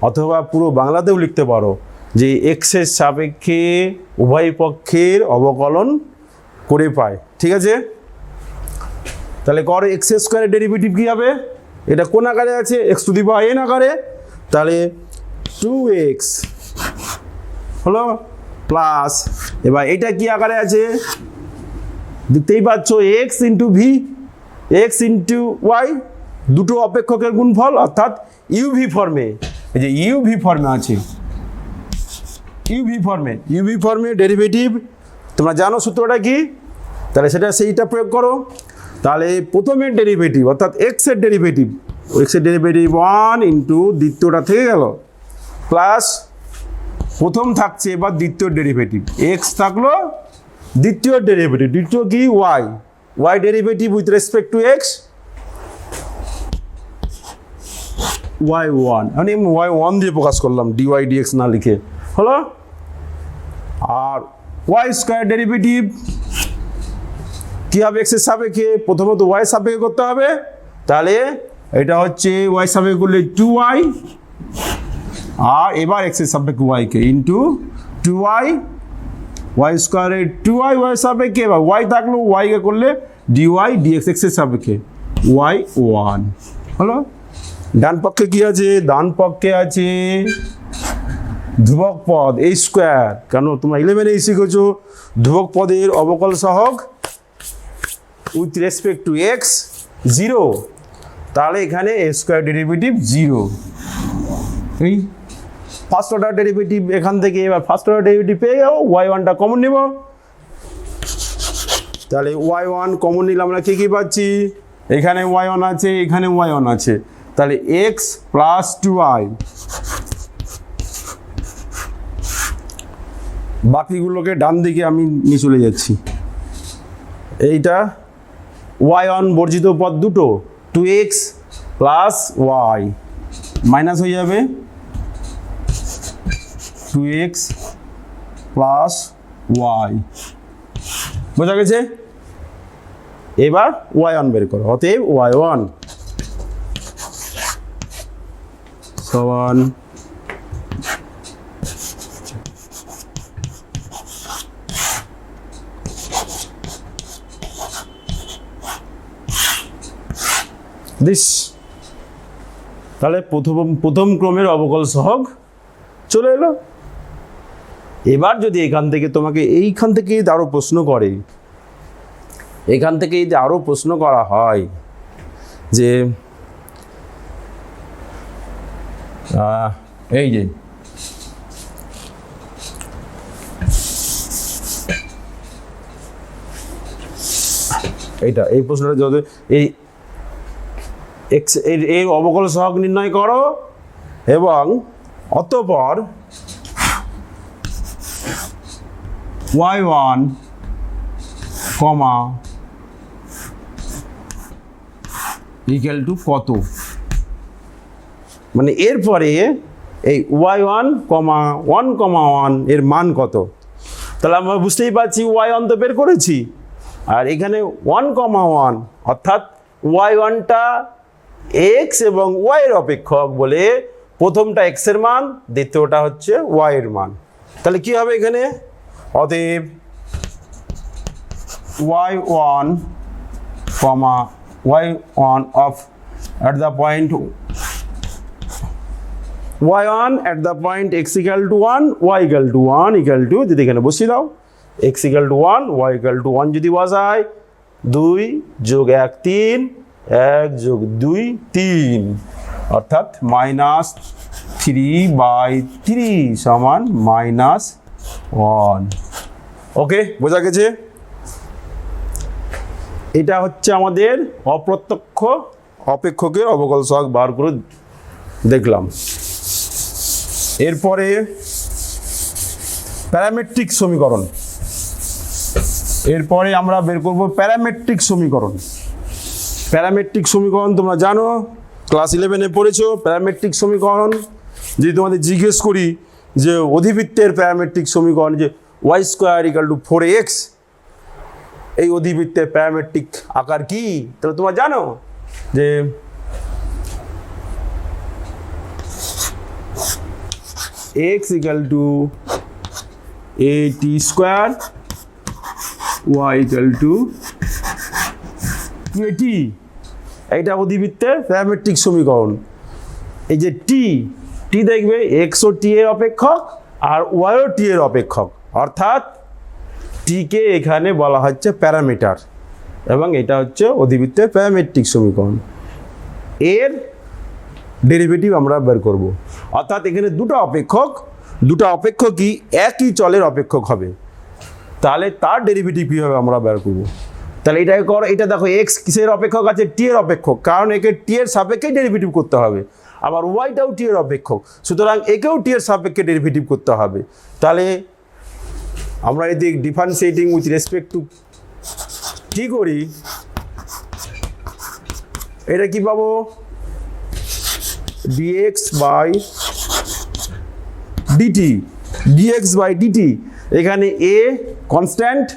অথবা পুরো বাংলাতেও লিখতে পারো যে এক্সের সাপেক্ষে উভয় পক্ষের অবকলন করে পায়, ঠিক আছে। তাহলে কর এক্স স্কোয়ারের ডেরিভেটিভ কী হবে, এটা কোন আকারে আছে, x to the power n আকারে, তাহলে 2x হলো প্লাস, এবার এটা কি আকারে আছে দেখতেই পাচ্ছ, x into v, x into y, দুটো অপেক্ষকের গুণফল, অর্থাৎ ইউভি ফর্মে, এই যে ইউভি ফর্মে আছে, ইউভি ফর্মে ডেরিভেটিভ তোমরা জানো সূত্রটা কি, তাহলে সেইটা প্রয়োগ করো। তাহলে প্রথমের ডেরিভেটিভ অর্থাৎ এক্সের ডেরিভেটিভ 1 ইন্টু দ্বিতীয়টা থেকে গেল, প্লাস প্রথম থাকছে এবার দ্বিতীয় ডেরিভেটিভ, এক্স থাকলো দ্বিতীয় ডেরিভেটিভ, দ্বিতীয় কি y derivative with respect to x, y1, মানে y1 দিয়ে প্রকাশ করলাম, dy dx না লিখে হলো। আর ওয়াই স্কোয়ার ডেরিভেটিভ কি হবে, এক্সের সাপেক্ষে, প্রথমত ওয়াই সাপেক্ষে করতে হবে, তাহলে এটা হচ্ছে ওয়াই সাপেক্ষে করলে 2y, আর এবার এক্সের সাপেক্ষে ওয়াইকে ইন্টু 2y, ওয়াই স্কোয়ারের 2y ওয়াই সাপেক্ষে, এবার ওয়াই থাকলো ওয়াইকে করলে dy dx এক্সের সাপেক্ষে y1 হলো। ডান পক্ষে কি আছে, ডান পক্ষে আছে ধ্রুবক পদ a স্কোয়ার, কেন তোমরা 11 শিখেছো ধ্রুবক পদের অবকল সহগ উইথ রেসপেক্ট টু এক্স 0, তাহলে এখানে এ স্কোয়ার ডেরিভেটিভ 0, এই ফার্স্ট অর্ডার ডেরিভেটিভ এখান থেকে, এবার ফার্স্ট অর্ডার ডেরিভেটিভ পেয়ে যাবো, y1টা কমন নেব, তাহলে y1 কমন নিলে আমরা কি পাচ্ছি, এখানে y1 আছে, এখানে y1 আছে, তাহলে x প্লাস 2y, বাকিগুলোকে ডান দিকে আমি নিয়ে চলে যাচ্ছি, এইটা y1 বর্জিত পদ দুটো, 2x প্লাস y মাইনাস হয়ে যাবে, 2x প্লাস y, বোঝা গেছে। এবার y1 বের করো, অতএব y1 সমান দিস। তাহলে প্রথম ক্রমের অবকল সহগ চলে এলো। এবার যদি এখান থেকে তোমাকে এইখান থেকে আরও প্রশ্ন করে, এখান থেকে যদি আরও প্রশ্ন করা হয় যে এই যে এইটা, এই প্রশ্নটা যদি এই অবকল সহগ নির্ণয় করো এবং অতঃপর y1 কমা ইকুয়াল টু কত, মানে এরপরে এই y1 কমা 1 এর মান কত। তাহলে আমরা বুঝতেই পারছি y1 তো বের করেছি, আর এখানে 1, অর্থাৎ y1টা x এবং y এর অপেক্ষক বলে প্রথমটা x এর মান, দ্বিতীয়টা হচ্ছে y এর মান। তাহলে কি হবে এখানে, অতএব y1 of at the point y1 at the point x equal to 1, y equal to 1 equal to, যদি এখানে বসিয়ে দাও x equal to 1, y equal to 1 যদি বসায় 2 যোগ 1 3, 1 যোগ 2 3, অর্থাৎ -3/3 সমান -1। ওকে, বোঝা গেছে? এটা হচ্ছে আমাদের অপ্রত্যক্ষ অপেক্ষকের অবকল সহগ বার করে দেখলাম। এরপরে প্যারামেট্রিক সমীকরণ, এরপরে আমরা বের করব প্যারামেট্রিক সমীকরণ। প্যারামেট্রিক সমীকরণ তোমরা জানো, ক্লাস 11-এ পড়েছো প্যারামেট্রিক সমীকরণ। যদি তোমাদের জিজ্ঞেস করি যে অধিবৃত্তের প্যারামেট্রিক সমীকরণ, যে y² = 4x, এই অধিবৃত্তের প্যারামেট্রিক আকার কি, তাহলে তোমরা জানো যে x = at², y = 2at। এইটা অধিবৃত্তের প্যারামেট্রিক সমীকরণ। এই যে টি দেখবে x ও t এর অপেক্ষক আর y ও t এর অপেক্ষক, অর্থাৎ টিকে এখানে বলা হচ্ছে প্যারামিটার, এবং এটা হচ্ছে অধিবৃত্তের প্যারামেট্রিক সমীকরণ। এর ডেরিভেটিভ আমরা বের করব, অর্থাৎ এখানে দুটো অপেক্ষকই একই চলের অপেক্ষক হবে, তাহলে তার ডেরিভেটিভ কীভাবে আমরা বের করব। তাহলে এটাকে করো, এটা দেখো এক্স কিসের অপেক্ষক আছে, টি এর অপেক্ষক, কারণ একে টি এর সাপেক্ষে ডেরিভেটিভ করতে হবে, আবার ওয়াইটাও টি এর অপেক্ষক, সুতরাং একেও টি এর সাপেক্ষে ডেরিভেটিভ করতে হবে। তাহলে আমরা এদিক ডিফারেন্সিয়েটিং উইথ রেসপেক্ট টু কি করি, এটা কি পাবো, dx/dt, এখানে a কনস্ট্যান্ট,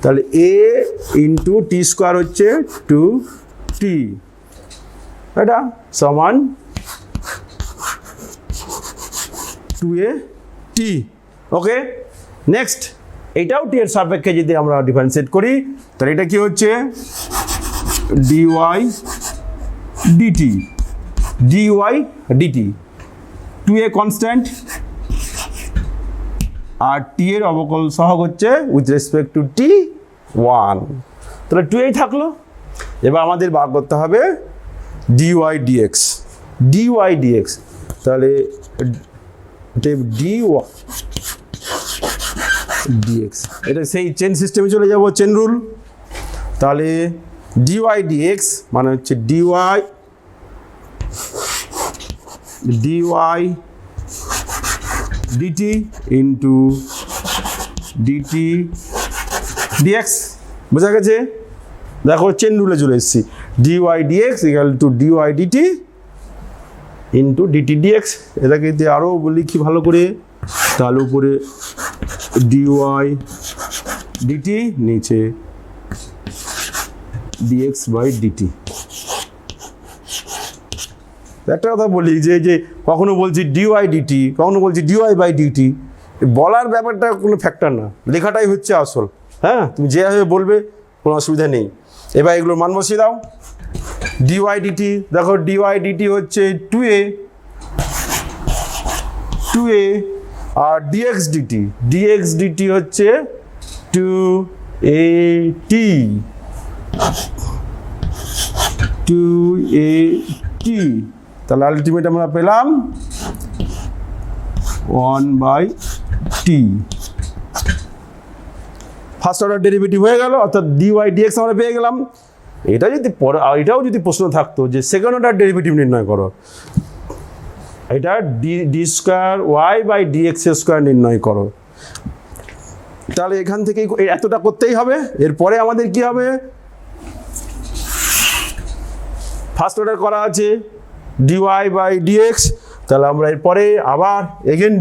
তাহলে a × t² হচ্ছে 2t, এটা সমান 2at। ওকে, নেক্সট এটাও টি এর সাপেক্ষে যদি আমরা ডিফারেন্সিয়েট করি, তাহলে এটা কি হচ্ছে dy/dt, 2a কনস্ট্যান্ট আর টি এর অবকল সহগ হচ্ছে উইথ রেসপেক্ট টু টি 1, তাহলে 2a থাকলো। এবার আমাদের বার করতে হবে dy/dx, তাহলে dy/dx, এটা সেই চেন সিস্টেমে চলে যাব, চেন রুল। তাহলে dy/dx মানে হচ্ছে dy/dt ইন্টু dt dx, বোঝা গেছে? দেখো চেন রুলে চলে এসেছি, dy/dx = dy/dt into dt dx। এটাকে যদি আরও লিখি ভালো করে, তাহলে উপরে dy/dt, নিচে dx/dt। একটা কথা বলি যে কখনো বলছি dy/dt, কখনো বলছি dy/dt, বলার ব্যাপারটা কোনো ফ্যাক্টর না, লেখাটাই হচ্ছে আসল। হ্যাঁ, তুমি যেভাবে বলবে কোনো অসুবিধা নেই। এবার এগুলোর মান বসিয়ে দাও। ডিওয়াই ডিটি, দেখো ডিওয়াই ডিটি হচ্ছে 2a আর ডিএক্স ডিটি হচ্ছে 2at 2at, তাহলে আলটিমেট আমরা পেলাম 1/t। ফার্স্ট অর্ডার ডেরিভেটিভ হয়ে গেল, অর্থাৎ ডিওয়াই ডিএক্স আমরা পেয়ে গেলাম। এটা যদি এটাও যদি প্রশ্ন থাকতো যে সেকেন্ড অর্ডার ডেরিভেটিভ নির্ণয় করো, এটা d square Y by dx square নির্ণয় করো, তাহলে এখান থেকেই এতটা করতেই হবে। এরপরে আমাদের কি হবে, ফার্স্ট অর্ডার করা আছে ডিওয়াই বাই ডিএক্স, তাহলে আমরা এরপরে আবার again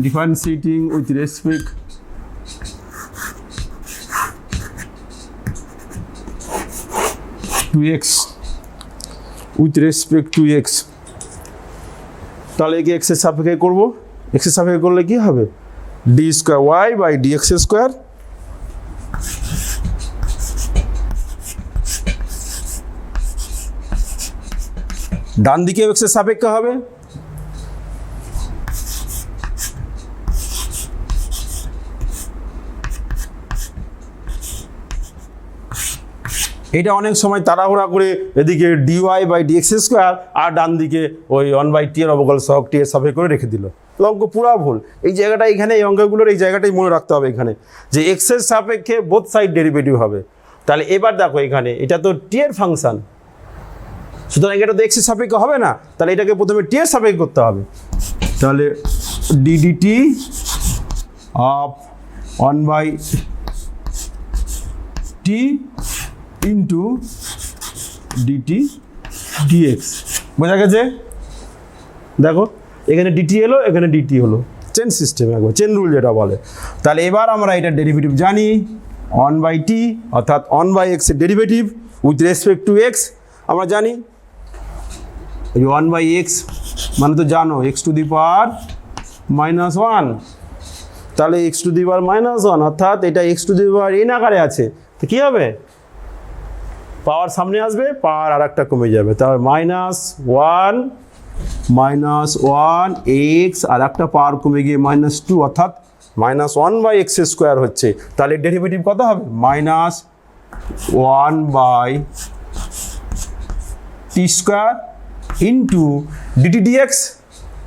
differentiating with respect to x তাহলে একে এক্সের সাপেক্ষে করবো, এক্সের সাপেক্ষে করলে কি হবে, D square Y by dx square, ডান দিকে এক্সের সাপেক্ষে হবে, এটা অনেক সময় তাড়াহুড়া করে এদিকে ডিওয়াই বাই ডিএক্স স্কোয়ার আর ডান দিকে ওই 1/t এর অবকল সহগ টি এর সাপেক্ষে করে রেখে দিল, অঙ্ক পুরা ভুল। এই জায়গাটা এখানে এই অঙ্কগুলোর এই জায়গাটাই মনে রাখতে হবে এখানে, যে এক্সের সাপেক্ষে বোথ সাইড ডেরিভেটিভ হবে। তাহলে এবার দেখো এখানে এটা তো টি এর ফাংশন, সুতরাং এটা তো এক্সের সাপেক্ষে হবে না, তাহলে এটাকে প্রথমে টি এর সাপেক্ষে করতে হবে। তাহলে d dt of 1/t into dt dx, বোঝা গেছে? দেখো এখানে ডিটি এলো, এখানে ডিটি হলো, চেন সিস্টেম, একবার চেন রুল যেটা বলে। তাহলে এবার আমরা এটা ডেরিভেটিভ জানি, 1/t অর্থাৎ 1/x এর derivative with respect to x আমরা জানি, এই 1/x মানে তো জানো x টু দি পাওয়ার -1, তাহলে x টু দি পাওয়ার -1 অর্থাৎ এটা x two the power n আকারে আছে, তো কী হবে, পাওয়ার সামনে আসবে, পাওয়ার আর একটা কমে যাবে, তাহলে -1 x আর একটা পাওয়ার কমে গিয়ে -2 অর্থাৎ -1/x স্কোয়ার হচ্ছে। তাহলে ডেরিভেটিভ কত হবে, -1/t square into dt dx,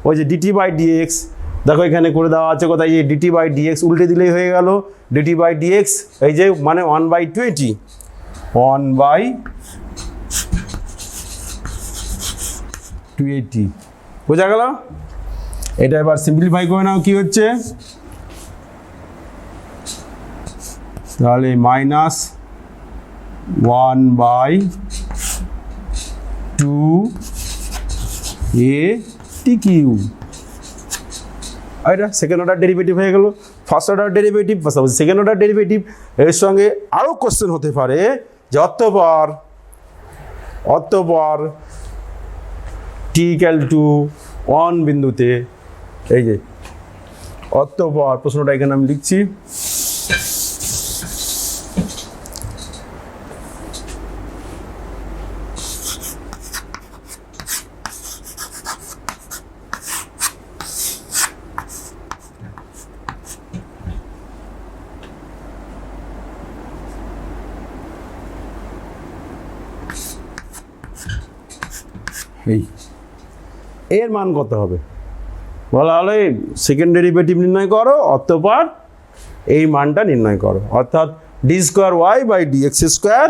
ওই যে ডিটি বাই ডিএক্স দেখো এখানে করে দেওয়া আছে কোথায়, যে ডিটি বাই ডিএক্স উল্টে দিলেই হয়ে গেল, ডিটি বাই ডিএক্স এই যে মানে 1/20, 1/280, বোঝা গেল? এটা এবার সিম্পলিফাই করে নাও, কি হচ্ছে, তাহলে -1/2a/t³ এটা সেকেন্ড অর্ডার ডেরিভেটিভ হয়ে গেল। ফার্স্ট অর্ডার ডেরিভেটিভ পাশাপাশি সেকেন্ড অর্ডার ডেরিভেটিভ, এর সঙ্গে আরও কোশ্চেন হতে পারে যে অতঃপর t=1 বিন্দুতে, এই যে অতঃপর প্রশ্নটা এখানে আমি লিখছি, এই এর মান কত হবে, বলা হলো সেকেন্ড ডেরিভেটিভ নির্ণয় করো, অতঃপর এই মানটা নির্ণয় করো, অর্থাৎ d square Y by dx square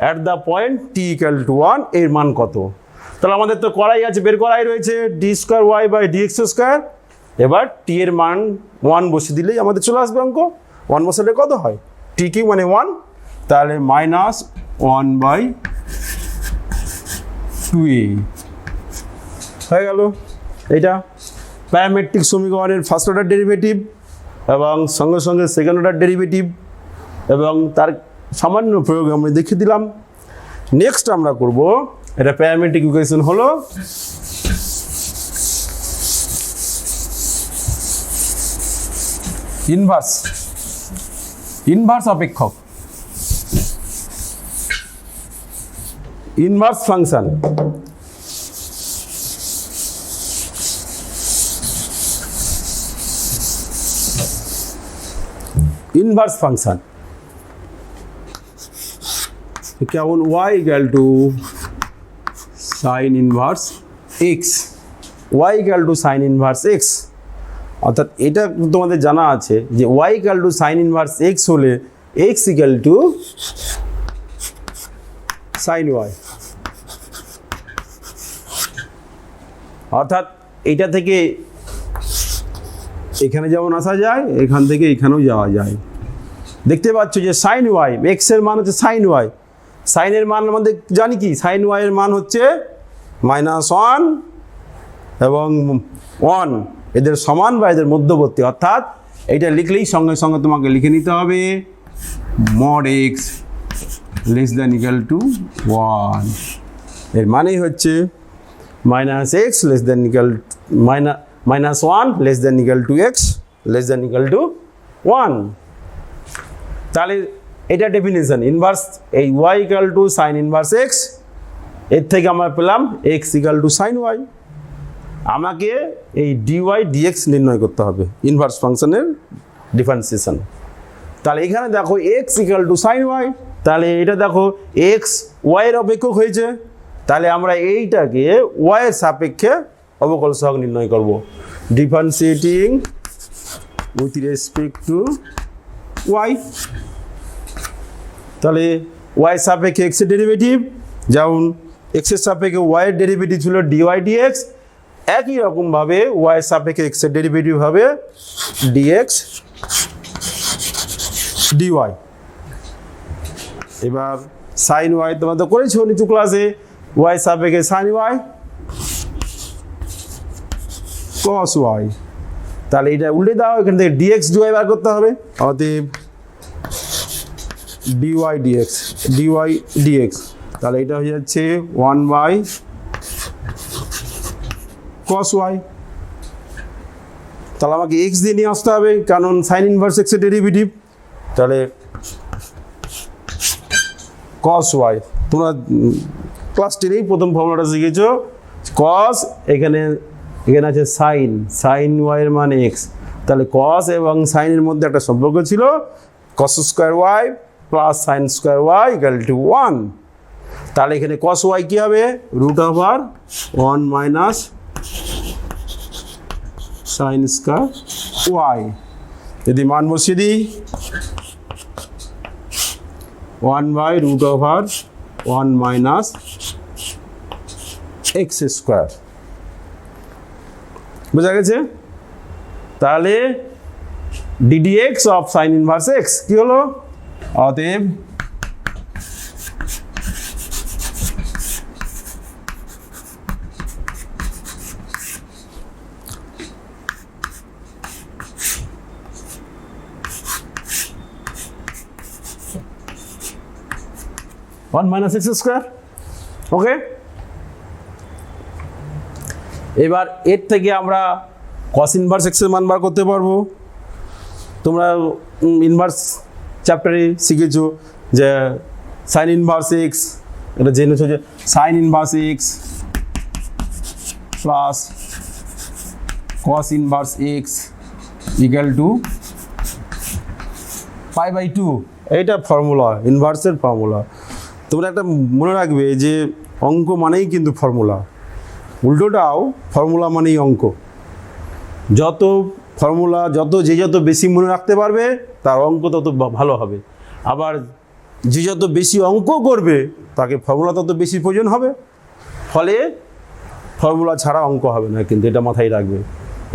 at the point t=1 এর মান কত। তাহলে আমাদের তো করাই আছে, বের করাই রয়েছে d square Y by dx square, এবার টি এর মান 1 বসিয়ে দিলেই আমাদের চলে আসবে অঙ্ক। 1 বসালে কত হয়, t³ মানে 1, তাহলে -1/2a হয়ে গেল। এটা প্যারামেট্রিক সমীকরণের ফার্স্ট অর্ডার ডেরিভেটিভ এবং সঙ্গে সঙ্গে সেকেন্ড অর্ডার ডেরিভেটিভ এবং তার সামান্য প্রয়োগ আমরা দেখিয়ে দিলাম। নেক্সট আমরা করব, এটা প্যারামেট্রিক ইকুয়েশন হলো ইনভার্স অপেক্ষক। ইনভার্স ফাংশন, ইনভার্স ফাংশন কেমন y equal to sine inverse x, y equal to sine inverse x. অর্থাৎ এটা তোমাদের জানা আছে যে y equal to sine inverse x হলে x equal to sine y। অর্থাৎ এটা থেকে এখানে যেমন আসা যায়, এখান থেকে এখানেও যাওয়া যায়। দেখতে পাচ্ছ যে সাইন ওয়াই, এক্স এর মান হচ্ছে সাইন ওয়াই, সাইনের মান আমাদের জানি কি, সাইন ওয়াই এর মান হচ্ছে -1 এবং 1, এদের সমান বা এদের মধ্যবর্তী। অর্থাৎ এইটা লিখলেই সঙ্গে সঙ্গে তোমাকে লিখে নিতে হবে mod x less than equal to 1, এর মানেই হচ্ছে -x less than equal -1 less than equal to x less than equal to 1। তাহলে এটা ডেফিনেশন ইনভার্স, এই y equal to sine inverse x, এর থেকে আমরা পেলাম x equal to sine y। আমাকে এই dy dx নির্ণয় করতে হবে ইনভার্স ফাংশনের ডিফারেন্সিয়েশন। তাহলে এখানে দেখো x equal to sine y, তাহলে এটা দেখো x y এর অপেক্ষক হয়েছে, তাহলে আমরা এইটাকে y এর সাপেক্ষে অবকল সহগ নির্ণয় করব, differentiating with respect two y। তাহলে y সাপেক্ষে x এর ডেরিভেটিভ, যেমন x এর সাপেক্ষে y এর ডেরিভেটিভ ছিল dy dx, একই রকমভাবে y এর সাপেক্ষে x এর ডেরিভেটিভ হবে dx dy। এবার সাইন y তোমরা তো করেছো নিচু ক্লাসে, y সাপেক্ষে সাইন y cos y, তাহলে এটা উল্টে দাও, এখান থেকে dx dy বার করতে হবে। অতএব dy dx, তাহলে এটা হয়ে যাচ্ছে 1/cos y। তাহলে আমাকে x দিয়ে নিয়ে আসতে হবে, কারণ সাইন ইনভার্স x এর ডেরিভেটিভ। তাহলে cos y, তোমরা ক্লাস 10 প্রথম ফর্মুলাটা শিখেছো, cos এখানে আছে সাইন, সাইন y এর মান x, তাহলে cos এবং সাইনের মধ্যে একটা সম্পর্ক ছিল cos square y plus sine square y equal to 1। তাহলে এখানে cos y কি হবে, √1 মাইনাস সাইন স্কয়ার y। যদি মান বসিয়ে দিই 1/√1 মাইনাস x স্কয়ার, বোঝা গেছে? তাহলে ddx of sign inverse x কি হলো, অতএব -1 মাইনাস x স্কয়ার। ওকে, এবার এর থেকে আমরা cos ইনভার্স x এর মান বার করতে পারবো। তোমরা ইনভার্স চ্যাপ্টারে শিখেছো যে সাইন ইনভার্স x, এটা জেনেছো যে sine inverse x plus cos inverse x equal to π/2, এইটা ফর্মুলা, ইনভার্সের ফর্মুলা। তোমরা একটা মনে রাখবে যে অঙ্ক মানেই কিন্তু ফর্মুলা, উল্টোটাও ফর্মুলা মানেই অঙ্ক। যত ফর্মুলা যত বেশি মনে রাখতে পারবে তার অঙ্ক তত ভালো হবে, আবার যে যত বেশি অঙ্ক করবে তাকে ফর্মুলা তত বেশি প্রয়োজন হবে, ফলে ফর্মুলা ছাড়া অঙ্ক হবে না। কিন্তু এটা মাথায় রাখবে,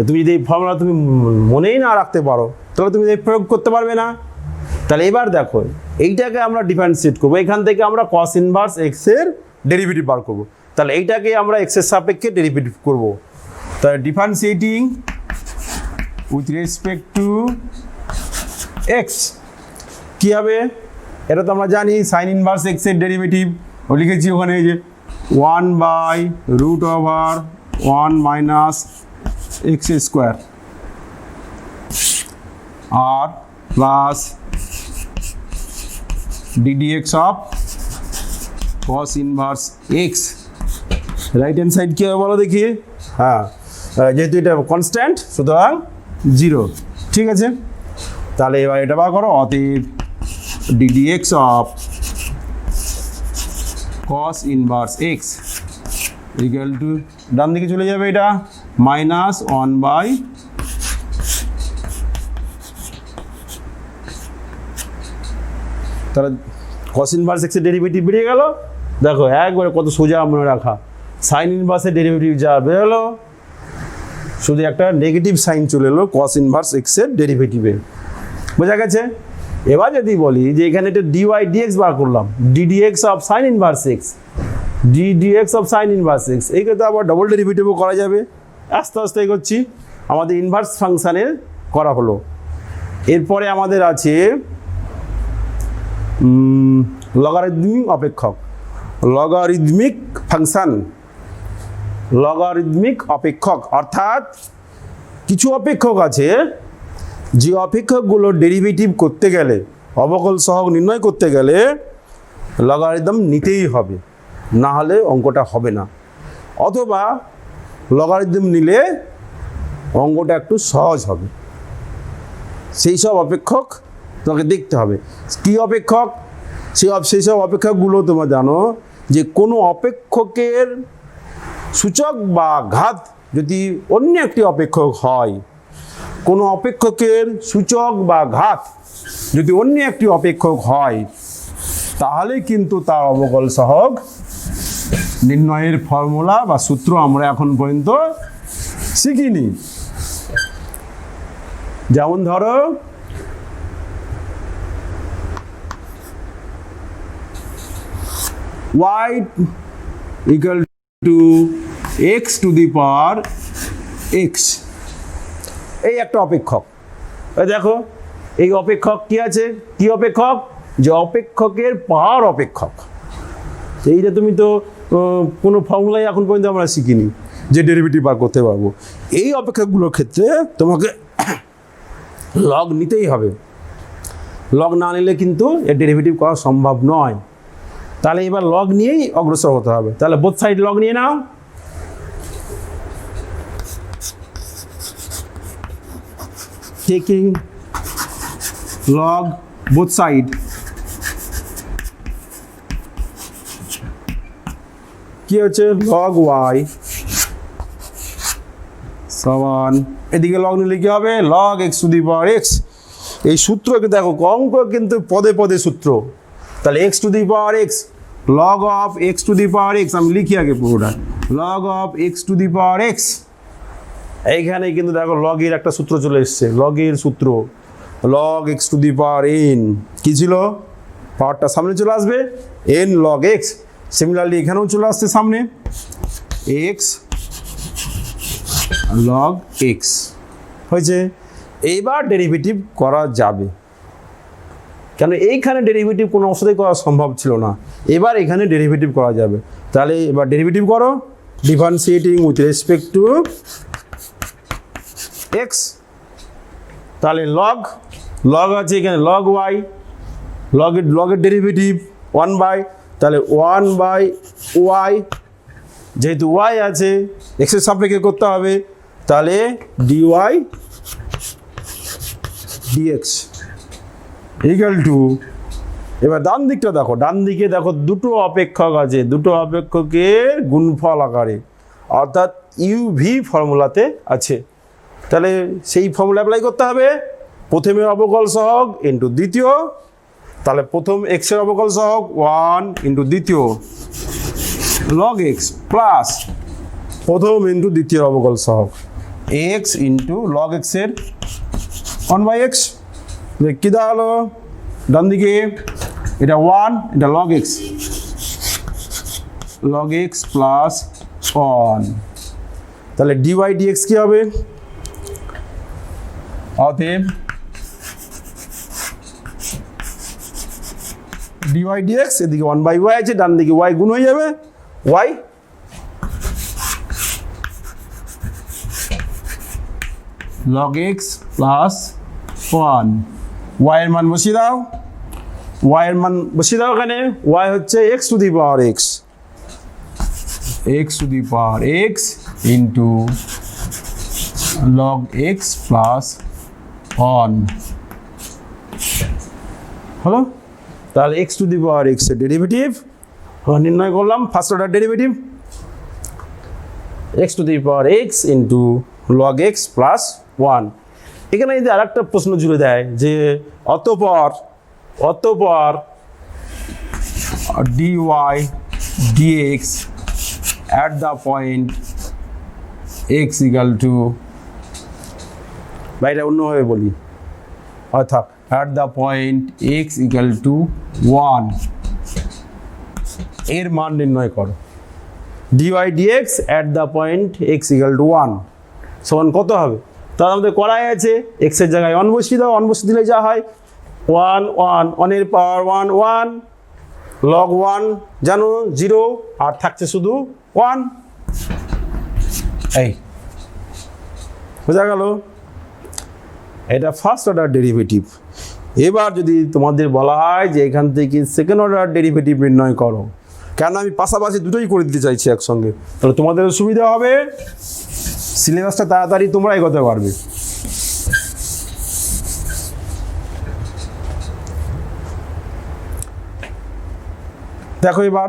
তুমি যদি এই ফর্মুলা তুমি মনেই না রাখতে পারো তাহলে তুমি প্রয়োগ করতে পারবে না। তাহলে এবার দেখো এইটাকে আমরা ডিফারেন্সিয়েট করবো, এখান থেকে আমরা cos ইনভার্স x এর ডেরিভেটিভ বার করবো। তাহলে এইটাকে আমরা x এর সাপেক্ষে ডেরিভেটিভ করব, তাহলে differentiating with respect to x কি হবে, এটা তো আমরা জানি সাইন ইনভার্স x এর ডেরিভেটিভ লিখেছি ওখানে, যে 1/√1 মাইনাস x স্কোয়ার আর plus ddx of cos inverse x, right hand side কী হবে বলো দেখি? হ্যাঁ, যেহেতু এটা কনস্ট্যান্ট সুতরাং 0, ঠিক আছে? তাহলে এবার এটা বার করো, অতএব ddx of cos inverse x equal to, ডান দিকে চলে যাবে এটা, -1/, তাহলে cos ইনভার্স এক্সের ডেরিভেটিভ বেরিয়ে গেল। দেখো একবারে কত সোজা মনে রাখা, সাইন ইনভার্সের ডেরিভেটিভ যা বেরোলো, শুধু একটা নেগেটিভ সাইন চলে এলো cos ইনভার্স এক্সের ডেরিভেটিভে, বোঝা গেছে? এবার যদি বলি যে এখানে একটা ডিওয়াই ডিএক্স বার করলাম, ddx of sign inverse x, ddx of sign inverse x, এই কিন্তু আবার ডবল ডেরিভেটিভও করা যাবে। আস্তে আস্তে এগোচ্ছি, আমাদের ইনভার্স ফাংশানের করা হলো। এরপরে আমাদের আছে লগারিদমিক অপেক্ষক, লগারিদমিক ফাংশন, লগারিদমিক অপেক্ষক, অর্থাৎ কিছু অপেক্ষক আছে যে অপেক্ষকগুলো ডেরিভেটিভ করতে গেলে, অবকল সহগ নির্ণয় করতে গেলে লগারিদম নিতেই হবে, না হলে অঙ্কটা হবে না। অথবা লগারিদম নিলে অঙ্কটা একটু সহজ হবে, সেই সব অপেক্ষক তোমাকে দেখতে হবে। কী অপেক্ষক? সেই সব অপেক্ষকগুলো তোমরা জানো যে কোনো অপেক্ষকের সূচক বা ঘাত যদি অন্য একটি অপেক্ষক হয়, কোনো অপেক্ষকের সূচক বা ঘাত যদি অন্য একটি অপেক্ষক হয়, তাহলে কিন্তু তার অবকল সহগ নির্ণয়ের ফর্মুলা বা সূত্র আমরা এখন পর্যন্ত শিখিনি। যেমন ধরো y equal to x to the power x, এই একটা অপেক্ষক। দেখো এই অপেক্ষক কি আছে? কি অপেক্ষক? যে অপেক্ষকের পাওয়ার অপেক্ষক। এইটা তুমি তো কোনো ফর্মুলাই এখন পর্যন্ত আমরা শিখিনি যে ডেরিভেটিভ বার করতে পারবো। এই অপেক্ষকগুলোর ক্ষেত্রে তোমাকে লগ নিতেই হবে, লগ না নিলে কিন্তু এর ডেরিভেটিভ করা সম্ভব নয়। তাহলে এবার লগ নিয়েই অগ্রসর হতে হবে। তাহলে বোথ সাইড লগ নিয়ে নাও, taking log both side, কি হচ্ছে log y সমান, এদিকে লগ নিলে কি হবে? log x to the power x। এই সূত্রকে দেখো, অঙ্ক কিন্তু পদে পদে সূত্র। তাহলে x to the power x, log of x to the power x, আমি লিখি আগে পুরোটা, log of x to the power x। এইখানে কিন্তু দেখো লগের একটা সূত্র চলে এসছে, লগের সূত্র log x to the power n, কি ছিল? পাওয়ারটা সামনে চলে আসবে, n log x। সিমিলারলি এখানেও চলে আসছে সামনে x log x, হয়েছে। এইবার ডেরিভেটিভ করা যাবে, কেন এইখানে ডেরিভেটিভ কোনো অবস্থাতেই করা সম্ভব ছিল না, এবার এখানে ডেরিভেটিভ করা যাবে। তাহলে এবার ডেরিভেটিভ করো, differentiating with respect to x। তাহলে লগ আছে এখানে log y, লগের ডেরিভেটিভ 1/, তাহলে 1/y, যেহেতু y আছে x এর সাপেক্ষে করতে হবে, তাহলে dy dx ইকুয়াল টু, এবার ডান দিকটা দেখো, ডান দিকে দেখো দুটো অপেক্ষক আছে, দুটো অপেক্ষকের গুণফল আকারে, অর্থাৎ ইউভি ফর্মুলাতে আছে। তাহলে সেই ফর্মুলা অ্যাপ্লাই করতে হবে, প্রথমে অবকল সহগ ইন্টু দ্বিতীয়, তাহলে প্রথম এক্সের অবকল সহগ 1 ইন্টু দ্বিতীয় log x প্লাস প্রথম ইন্টু দ্বিতীয় অবকল সহগ x ইন্টু log x এর 1/x। কি দাঁড়ালো ডান দিকে? এটা 1, এটা log x প্লাস 1। তাহলে dy dx কি হবে? অতএব dy dx, এদিকে 1/y আছে, ডান দিকে y গুণ হয়ে যাবে, y log x plus 1, y এর মান বসিয়ে দাও, ওয়াই এর মান বসিয়ে দাও ওখানে, ওয়াই হচ্ছে x to the power x, x to the power x into log x plus 1 হলো। তাহলে x to the power x এর ডেরিভেটিভ নির্ণয় করলাম, first order derivative x to the power x into log x plus 1। এখানে যদি আর একটা প্রশ্ন জুড়ে দেয় যে অতঃপর dy dx at the point x equal to, বা এটা অন্যভাবে বলি, অর্থাৎ at the point x equal to 1 এর মান নির্ণয় করো। dy dx at the point x equal to 1 সমান কত হবে? তাহলে আমাদের করাই আছে, x এর জায়গায় 1 বসিয়ে দাও, 1 বসিয়ে দিলে যা হয় 1 1, 1 এর পাওয়ার 1 1, লগ 1 জানো 0, আর থাকছে শুধু 1। এই বোঝা গেল, এটা ফার্স্ট অর্ডার ডেরিভেটিভ। এবার যদি তোমাদের বলা হয় যে এখান থেকে সেকেন্ড অর্ডার ডেরিভেটিভ নির্ণয় করো, কেন আমি পাশাপাশি দুটোই করে দিতে চাইছি একসঙ্গে, তাহলে তোমাদের সুবিধা হবে, সিলেবাসটা তাড়াতাড়ি তোমরা এগোতে পারবে। দেখো এবার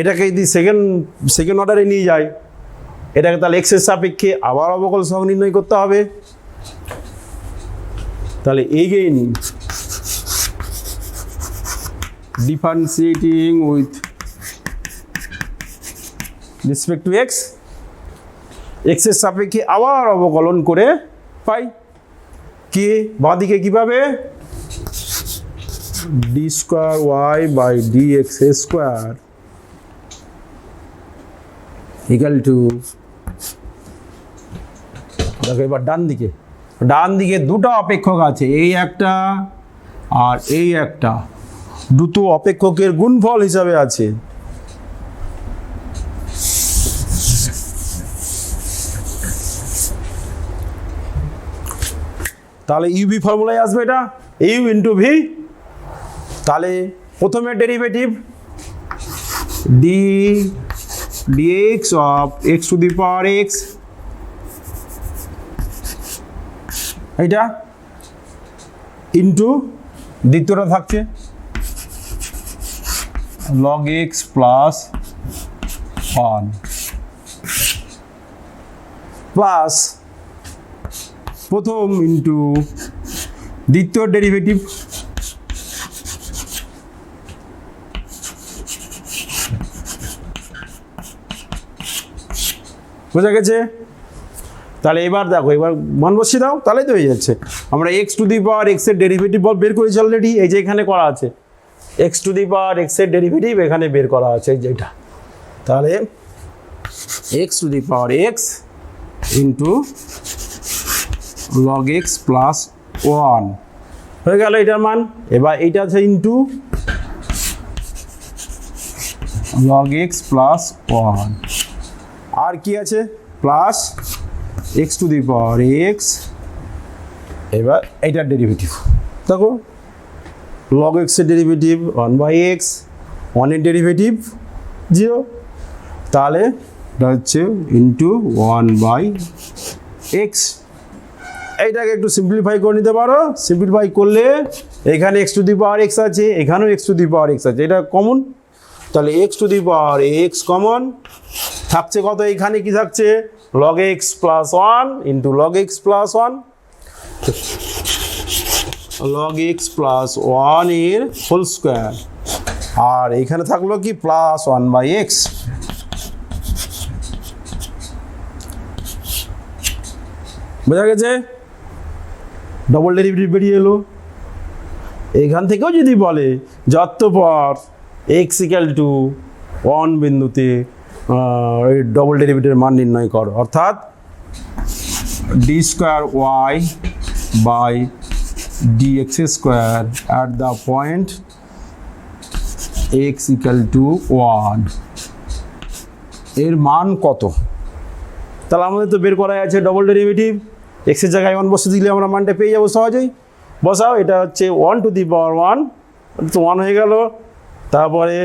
এটাকে যদি সেকেন্ড অর্ডারে নিয়ে যায়, এটাকে তাহলে এক্সের সাপেক্ষে আবার অবকল সহগ নির্ণয় করতে হবে। তাহলে again differentiating with respect to x, এক্সের সাপেক্ষে আবার অবকলন করে পাই কি বাঁদিকে কিভাবে, d square Y by d x square equal to, দেখো এবার ডান দিকে দুটো অপেক্ষক আছে, এই একটা আর এই একটা, দুটো অপেক্ষকের গুণফল হিসাবে আছে। তাহলে ইউবি ফর্মুলায় আসবে এটা, ইউ ইন্টু ভি। তাহলে প্রথমে derivative d dx of x to the power x, এইটা ইন্টু দ্বিতীয়টা থাকছে লগ এক্স প্লাস 1 প্লাস প্রথম ইন্টু দ্বিতীয় ডেরিভেটিভ বোঝা গেছে। তাহলে এবার দেখো, এবার মান বসিয়ে দাও, তাহলেই তো হয়ে যাচ্ছে। আমরা x to the power x এর ডেরিভেটিভ বের করেছি অলরেডি, এই যে এখানে করা আছে, x to the power x এর ডেরিভেটিভ এখানে বের করা আছে, এই যেটা। তাহলে x to the power x into log x plus 1 হয়ে গেল এটার মান। এবার এইটা আছে ইন্টু লগ এক্স প্লাস 1, আর কি আছে plus x to the power x, এবার এইটার ডেরিভেটিভ দেখো, লগ এক্সের ডেরিভেটিভ 1 বাই এক্স, 1 এর ডেরিভেটিভ 0, তাহলে এটা হচ্ছে ইন্টু 1 বাই এক্স। এইটাকে একটু সিম্পলিফাই করে নিতে পারো, সিম্পলিফাই করলে এখানে x to the power x আছে, এখানেও x to the power x আছে, এটা কমন, তাহলে x to the power x common থাকছে কত, এখানে কি থাকছে log x plus 1 into log x plus 1, log x plus 1 এর হোল স্কোয়ার, আর এখানে থাকলো কি প্লাস 1 বাই এক্স। বোঝা গেছে, ডবল ডেরিভেটিভ বেরিয়ে এলো। এখান থেকেও যদি বলে যতপর এক্স ইকুয়াল টু 1 বিন্দুতে ডবল ডেরিভেটিভের মান নির্ণয় করো, অর্থাৎ d square Y by d x square at the point x equal to 1 এর মান কত। তাহলে আমাদের তো বের করা আছে ডবল ডেরিভেটিভ, এক্সের জায়গায় 1 বসে দিলে আমরা মানটা পেয়ে যাবো সহজেই। বসাও, এটা হচ্ছে 1 টু দি পাওয়ার 1 তো 1 হয়ে গেল। তারপরে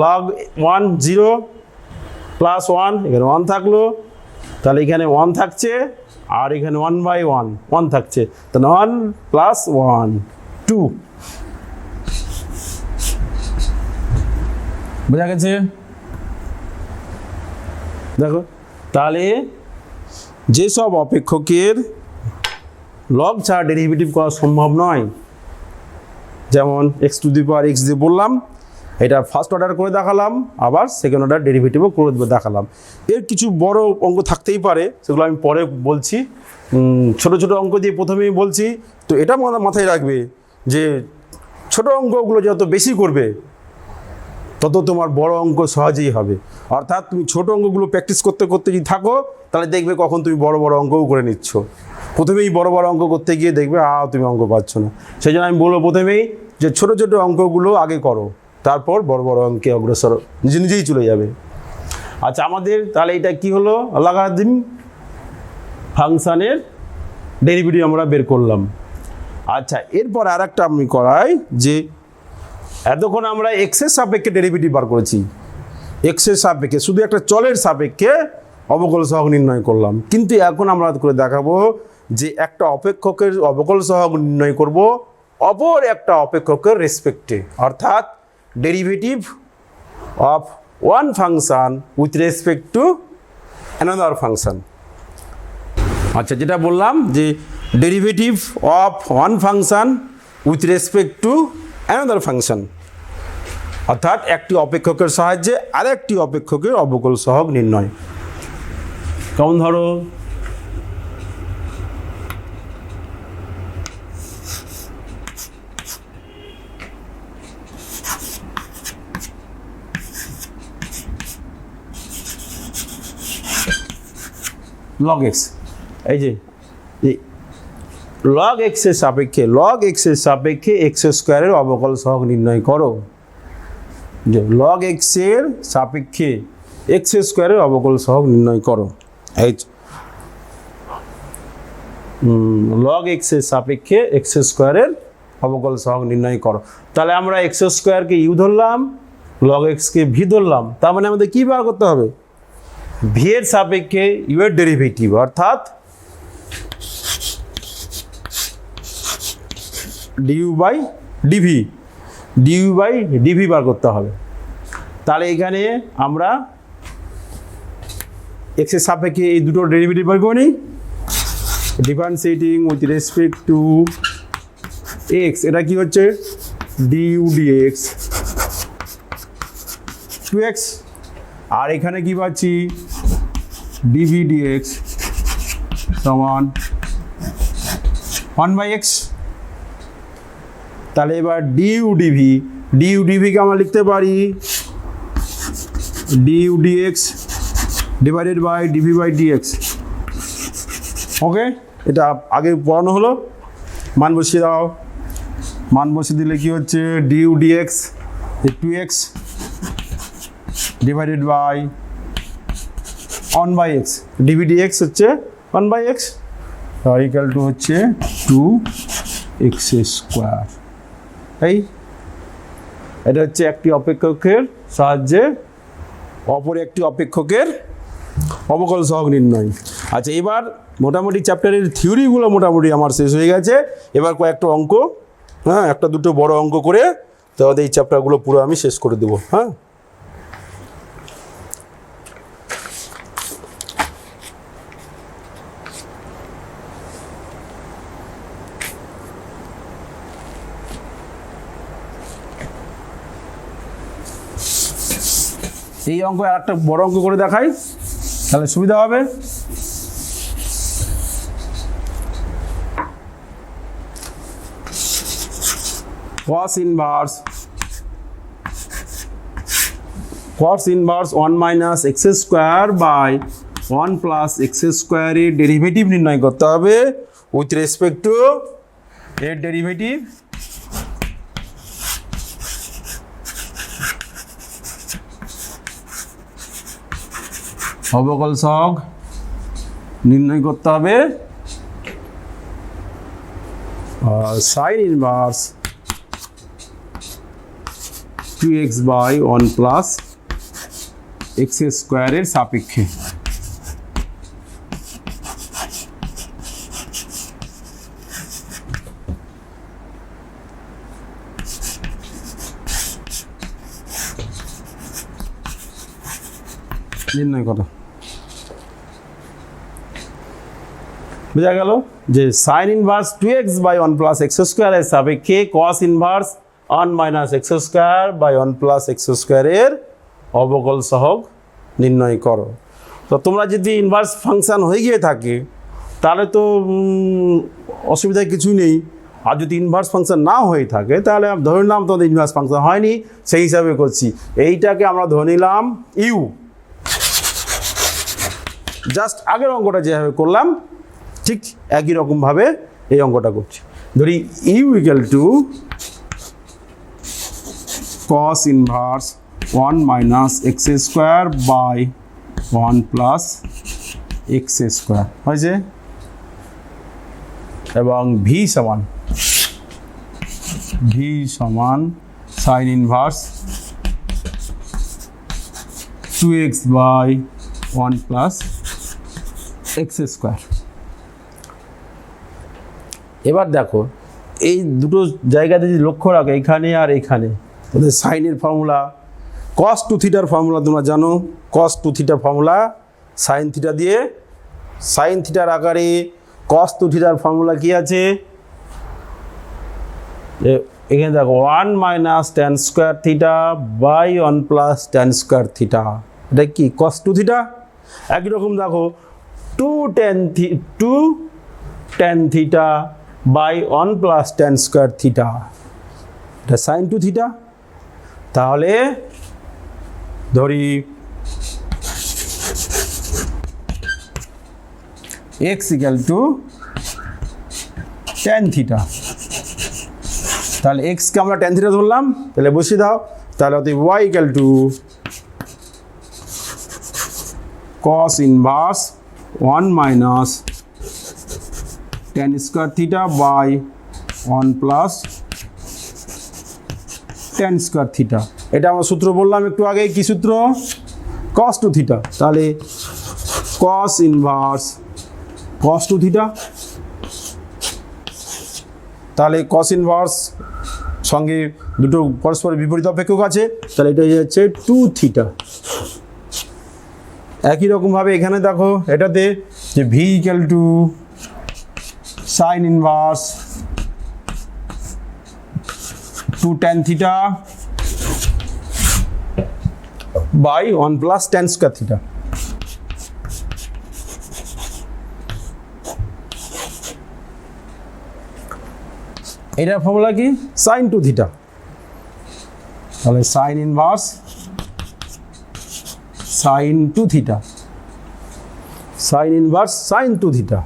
log 1 0 প্লাস 1, এখানে 1 থাকলো, তাহলে এখানে 1 থাকছে, আর এখানে 1/1 থাকছে, তাহলে 1 প্লাস 1 2। বোঝা গেছে? দেখো, তাহলে যেসব অপেক্ষকের লগ ছাড়া ডেরিভেটিভ করা সম্ভব নয়, যেমন x⁴x দিয়ে বললাম, এটা ফার্স্ট অর্ডার করে দেখালাম, আবার সেকেন্ড অর্ডার ডেরিভেটিভও করে দেখালাম। এর কিছু বড় অঙ্ক থাকতেই পারে, সেগুলো আমি পরে বলছি। ছোট ছোট অঙ্ক দিয়ে প্রথমেই বলছি। তো এটা মাথায় রাখবে যে ছোট অঙ্কগুলো যত বেশি করবে তত তোমার বড় অঙ্ক সহজেই হবে। অর্থাৎ তুমি ছোট অঙ্কগুলো প্র্যাকটিস করতে করতে যদি থাকো, তাহলে দেখবে কখন তুমি বড় বড় অঙ্কও করে নিচ্ছ। প্রথমেই বড় বড় অঙ্ক করতে গিয়ে দেখবে তুমি অঙ্ক পাচ্ছ না। সেই জন্য আমি বলবো প্রথমেই যে ছোট ছোট অঙ্কগুলো আগে করো, তারপর বড় বড় অঙ্কে অগ্রসর নিজেই চলে যাবে। আচ্ছা, আমাদের তাহলে এটা কি হলো? লগারিদম ফাংশানের ডেরিভেটিভ আমরা বের করলাম। আচ্ছা, এরপর আর একটা আমি করাই যে এতক্ষণ আমরা এক্সের সাপেক্ষে ডেরিভেটিভ বার করেছি, এক্সের সাপেক্ষে শুধু একটা চলের সাপেক্ষে অবকল সহগ নির্ণয় করলাম। কিন্তু এখন আমরা করে দেখাবো যে একটা অপেক্ষকের অবকল সহগ নির্ণয় করব অপর একটা অপেক্ষকের রেসপেক্টে, অর্থাৎ derivative of one function with respect to another function. আচ্ছা, যেটা বললাম যে derivative of one function with respect to another function, অর্থাৎ একটি অপেক্ষকের সাহায্যে আরেকটি অপেক্ষকের অবকল সহগ নির্ণয়। কেমন ধরো, log x, এই যে log x এর সাপেক্ষে x স্কয়ারের অবকল সহগ নির্ণয় করো। যে log x এর সাপেক্ষে x স্কয়ারের অবকল সহগ নির্ণয় করো। এই log x এর সাপেক্ষে x স্কয়ারের অবকল সহগ নির্ণয় করো। তাহলে আমরা x স্কয়ারকে u ধরলাম, log x কে v ধরলাম, তার মানে আমাদের কি বার করতে হবে? v এর সাপেক্ষে u এর ডেরিভেটিভ, অর্থাৎ du/dv বার করতে হবে। তাহলে এখানে আমরা x এর সাপেক্ষে এই দুটো ডেরিভেটিভ বার করে নিই। Differentiating with respect to x, এটা কি হচ্ছে? du dx 2x, আর এখানে কি পাচ্ছি? dv dx সমান 1/x। তাহলে এবার du dv কে আমরা লিখতে পারি du dx divided by dv/dx। Okay, এটা আগে পড়ানো হলো। মান বসিয়ে দাও, মান বসিয়ে দিলে কি হচ্ছে? du dx 2x divided by 1/x, dv dx হচ্ছে 1/x, ইকুয়াল টু হচ্ছে 2x স্কোয়ার। এটা হচ্ছে একটি অপেক্ষকের সাহায্যে অপর একটি অপেক্ষকের অবকল সহগ নির্ণয়। আচ্ছা, এবার মোটামুটি চ্যাপ্টারের থিওরিগুলো মোটামুটি আমার শেষ হয়ে গেছে। এবার কয়েকটা অঙ্ক, একটা দুটো বড় অঙ্ক করে তাহলে এই চ্যাপ্টারগুলো পুরো আমি শেষ করে দেবো। এই অঙ্ক আর একটা বড় অঙ্ক করে দেখাই, তাহলে সুবিধা হবে। cos inverse 1 minus x square by 1 plus x square এর ডেরিভেটিভ নির্ণয় করতে হবে উইথ রেসপেক্ট টু এর ডেরিভেটিভ অবকল সহগ নির্ণয় করতে হবে sin inverse 2x by 1 plus x স্কোয়ারের সাপেক্ষে। নির্ণয় করো। বোঝা গেল যে sine inverse 2x by 1 plus x স্কোয়ারের সাপেক্ষে cos inverse 1 minus x square by 1 plus x স্কোয়ারের অবকল সহগ নির্ণয় করো। তো তোমরা যদি ইনভার্স ফাংশন হয়ে গিয়ে থাকে তাহলে তো অসুবিধা কিছুই নেই, আর যদি ইনভার্স ফাংশন না হয়ে থাকে তাহলে ধরে নিলাম তোমাদের ইনভার্স ফাংশন হয়নি, সেই হিসাবে করছি। এইটাকে আমরা ধরে নিলাম ইউ, জাস্ট আগের অঙ্কটা যেভাবে করলাম ঠিক একই রকমভাবে এই অঙ্কটা করছি। ধরি u equal to cos inverse 1 minus x square by 1 plus x square হয়েছে, এবং ভি সমান sine inverse 2x by 1 plus x square. এবার দেখো এই দুটো জায়গাতে যদি লক্ষ্য রাখো, এখানে আর এখানে, তাহলে সাইনের ফর্মুলা কস টু থিটার ফর্মুলা তোমরা জানো, কস টু থিটার ফর্মুলা সাইন থিটা দিয়ে, সাইন থিটার আকারে কস টু থিটার ফর্মুলা কি আছে, এখানে দেখো 1 minus tan square theta by 1 plus tan square theta, এটা কি কস টু থিটা। একই রকম দেখো 2 tan theta by 1 plus tan square theta, এটা সাইন টু থিটা। তাহলে ধরি x equal to tan theta, তাহলে x কে আমরা ট্যান থিটা ধরলাম, তাহলে বসিয়ে দাও। তাহলে অতএব y equal to cos inverse 1 minus tan square theta by 1 plus tan square theta. এটা আমার সূত্র বললাম একটু আগে, কি সূত্র, cos টু থিটা। তাহলে cos inverse cos two theta, তাহলে cos ইনভার্স সঙ্গে দুটো পরস্পর বিপরীত অপেক্ষক আছে, তাহলে এটা হচ্ছে 2 থিটা। একই রকমভাবে এখানে দেখো এটাতে যে v equal to sine inverse 2 tan theta by 1 plus tan square theta. এটার ফর্মুলা কি, সাইন টু থিটা। তাহলে sine inverse sine two theta, sine inverse sine two theta.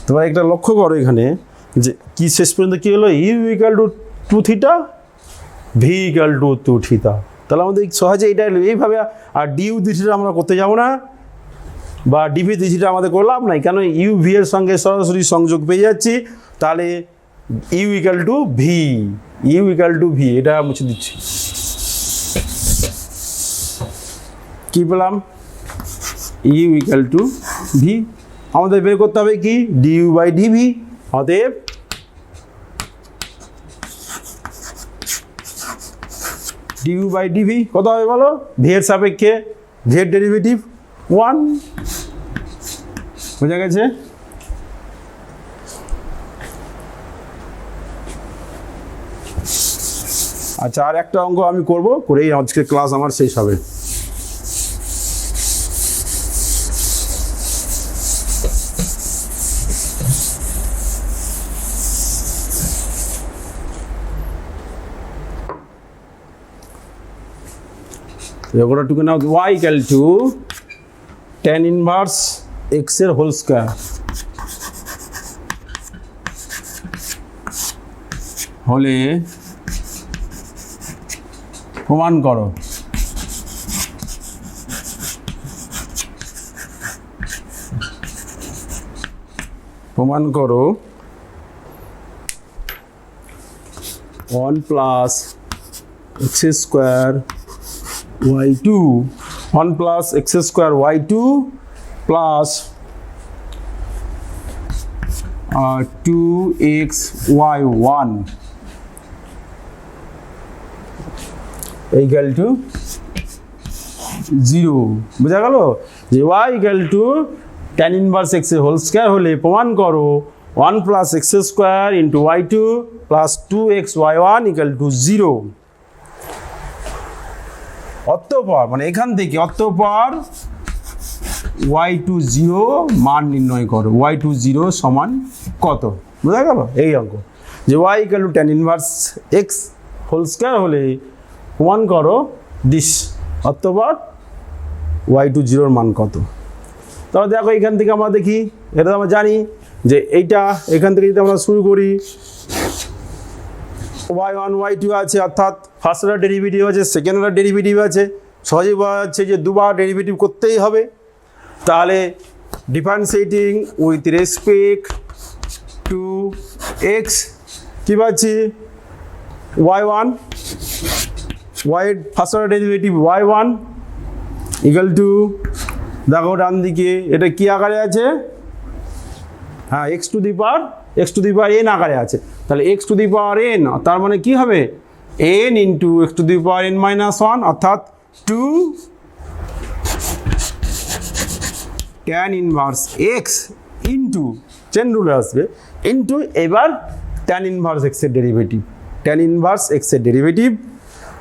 তোমরা একটা লক্ষ্য করো এখানে যে কি শেষ পর্যন্ত কি হলো, u equal to 2 theta, v equal to 2 theta. তাহলে আমাদের সহজে এটা এইভাবে, আর ডিউ থিটা আমরা করতে যাব না, বা ডিভি থিটা আমাদের করে লাভ নাই, কেন ইউ ভি এর সঙ্গে সরাসরি সংযোগ পেয়ে যাচ্ছি। তাহলে u equal to v, u equal to v, এটা মুছে দিচ্ছি। কি পেলাম, ইউ ইকুয়াল টু ভি। আমাদের বের করতে হবে কি, ডিউ বাই ডিভি। অতএব ডিউ বাই ডিভি কত হবে বলো, ভি এর সাপেক্ষে ভি এর ডেরিভেটিভ 1, বোঝা গেছে। আচ্ছা, আর একটা অঙ্ক আমি করব, করেই আজকে ক্লাস আমার শেষ হবে। অঙ্কটা টুকু নাও, y equal to tan inverse x এর হোল স্কয়ার হলে প্রমাণ করো। প্রমাণ করো 1 plus x square y2 1 plus x square y2 plus 2xy1 equal to 0 বোঝা গেল যে y equal to tan inverse x এর হোল স্কয়ার হলে প্রমাণ করো 1 plus x square into y2 plus 2xy1 equal to 0। অতঃপর মানে এখান থেকে অতঃপর y2 0 মান নির্ণয় করো y2 0 সমান কত বোঝা গেল এই অঙ্ক যে y equal to tan inverse x whole square হলে প্রমাণ করো দিস অতঃপর y2 0 এর মান কত। তাহলে দেখো এখান থেকে আমরা দেখি এটা আমরা জানি যে এইটা এখান থেকে যদি আমরা শুরু করি y1 y2 আছে অর্থাৎ ফার্স্ট অর্ডার ডেরিভেটিভ আছে সেকেন্ড অর্ডার ডেরিভেটিভ আছে সহজেই বোঝা যাচ্ছে যে দুবার ডেরিভেটিভ করতেই হবে। তাহলে differentiating with respect to x কী পাচ্ছি y1 y first order derivative y1 equal to দেখো ডান দিকে এটা কি আকারে আছে হ্যাঁ x to the power n আকারে আছে তাহলে x to the power n তার মানে কি হবে n into x to the power n minus one অর্থাৎ 2 tan inverse x into chain রুলে আসবে ইন্টু এবার tan ইনভার্স এক্স এর ডেরিভেটিভ tan ইনভার্স এক্স এর ডেরিভেটিভ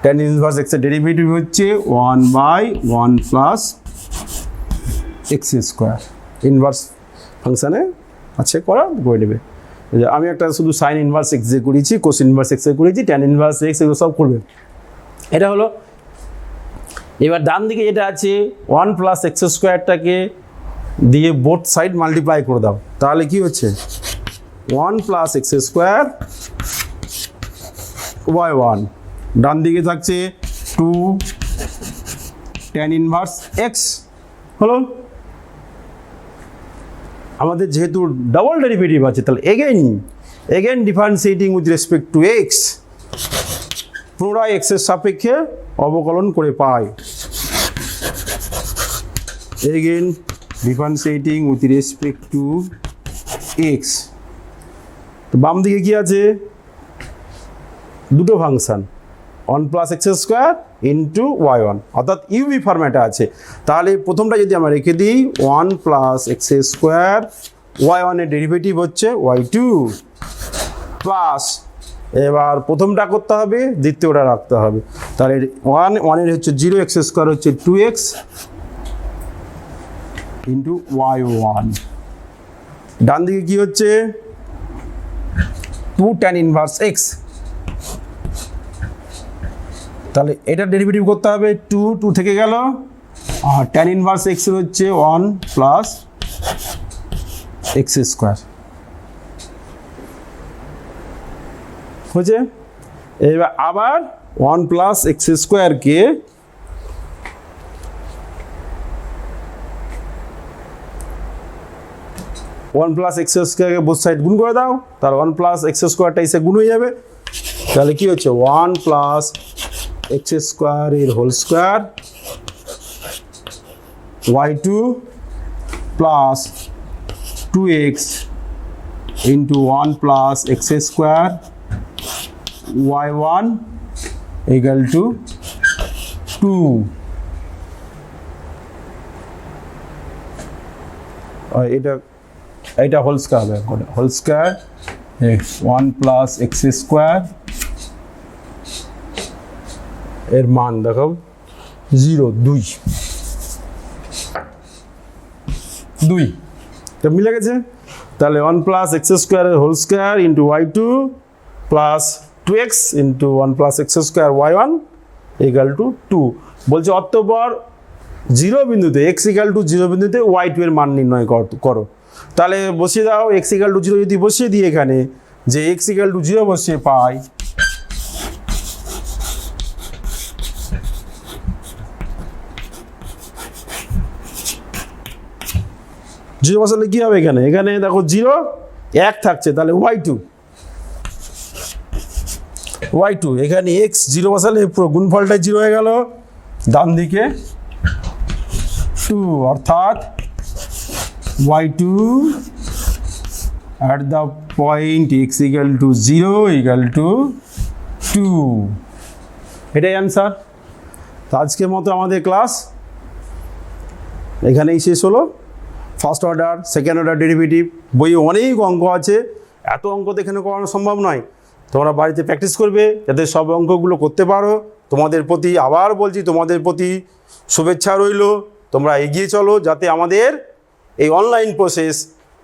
tan ইনভার্স এক্স এর ডেরিভেটিভ হচ্ছে 1/1 প্লাস এক্স স্কোয়ার ইনভার্স ফাংশানে আছে করা করে নেবে। আমি একটা শুধু সাইন ইনভার্স এক্স এ করেছি কোস ইনভার্স এক্স এ করেছি tan ইনভার্স এক্স এগুলো সব করবে এটা হলো। এবার ডান দিকে যেটা আছে 1 প্লাস এক্স স্কোয়ারটাকে দিয়ে বোথ সাইড মাল্টিপ্লাই করে দাও তাহলে কি হচ্ছে 1 প্লাস এক্স স্কোয়ার y1 ডান দিকে থাকছে 2 tan ইনভার্স এক্স হলো। আমাদের যেহেতু ডাবল ডেরিভেটিভ আছে তাহলে again differentiating with respect to x পুনরায় এক্সের সাপেক্ষে অবকলন করে পাই again differentiating with respect to x. তো বাম দিকে কি আছে দুটো function 1 plus x square into y1 অর্থাৎ ইউভি ফরম্যাটে আছে তাহলে প্রথমটা যদি আমরা রেখে দিই 1 প্লাস এক্স স্কোয়ার y1 এর ডেরিভেটিভ হচ্ছে y2 প্লাস এবার প্রথমটা করতে হবে দ্বিতীয়টা রাখতে হবে তাহলে 1 এর হচ্ছে 0 এক্স স্কোয়ার হচ্ছে 2x ইন্টু y1 ডান দিকে কি হচ্ছে 2 tan ইনভার্স এক্স তাহলে এটার ডেরিভেটিভ করতে হবে 2 থেকে গেল আর tan ইনভার্স এক্স এর হচ্ছে 1 প্লাস এক্স স্কোয়ার হচ্ছে। এবার আবার 1 প্লাস এক্স স্কোয়ারকে ওয়ান প্লাস এক্স স্কোয়ারকে বোথ সাইড গুণ করে দাও তার 1 প্লাস এক্স স্কোয়ারটা এসে গুণ হয়ে যাবে তাহলে কি হচ্ছে 1 প্লাস এক্স স্কোয়ার এর whole square y2 plus 2x into 1 plus x square y1 equal to 2 এটা হোল স্কোয়ার হবে whole square 1 plus x square এর মান দেখো 2 এটা মিলে গেছে তাহলে 1 প্লাস এক্স স্কোয়ার এর whole square into y2 plus 2x into 1 plus x square y1 equal to 2 বলছে অতঃপর 0 বিন্দুতে x ইকুয়াল টু 0 বিন্দুতে y2 এর মান নির্ণয় করো তাহলে বসিয়ে দাও x ইকুয়াল টু 0 যদি বসিয়ে দিই এখানে যে x ইকুয়াল টু 0 বসিয়ে পাই জিরো বসালে কি হবে এখানে দেখো 0 এক থাকছে, তাহলে y2 এখানে x 0 বসালে পুরো গুণফলটাই 0 হয়ে গেল, ডান দিকে 2, অর্থাৎ y2 at the point x equal to 0 equal to 2, এটাই অ্যান্সার। তো আজকের মতো আমাদের ক্লাস এখানেই শেষ হলো। First order, second order derivative, বইয়ে অনেক অঙ্ক আছে, এত অঙ্ক তো এখানে করানো সম্ভব নয়। তোমরা বাড়িতে প্র্যাকটিস করবে যাতে সব অঙ্কগুলো করতে পারো। তোমাদের প্রতি আবার বলছি, তোমাদের প্রতি শুভেচ্ছা রইল, তোমরা এগিয়ে চলো যাতে আমাদের এই অনলাইন প্রসেস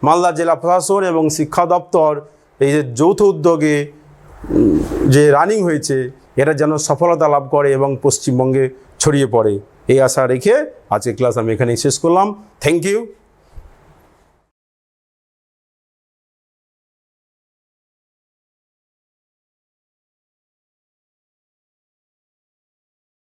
মালদা জেলা প্রশাসন এবং শিক্ষা দপ্তর এই যে যৌথ উদ্যোগে যে রানিং হয়েছে, এটা যেন সফলতা লাভ করে এবং পশ্চিমবঙ্গে ছড়িয়ে পড়ে, এই আশা রেখে আজকের ক্লাস আমি এখানেই শেষ করলাম। Thank you.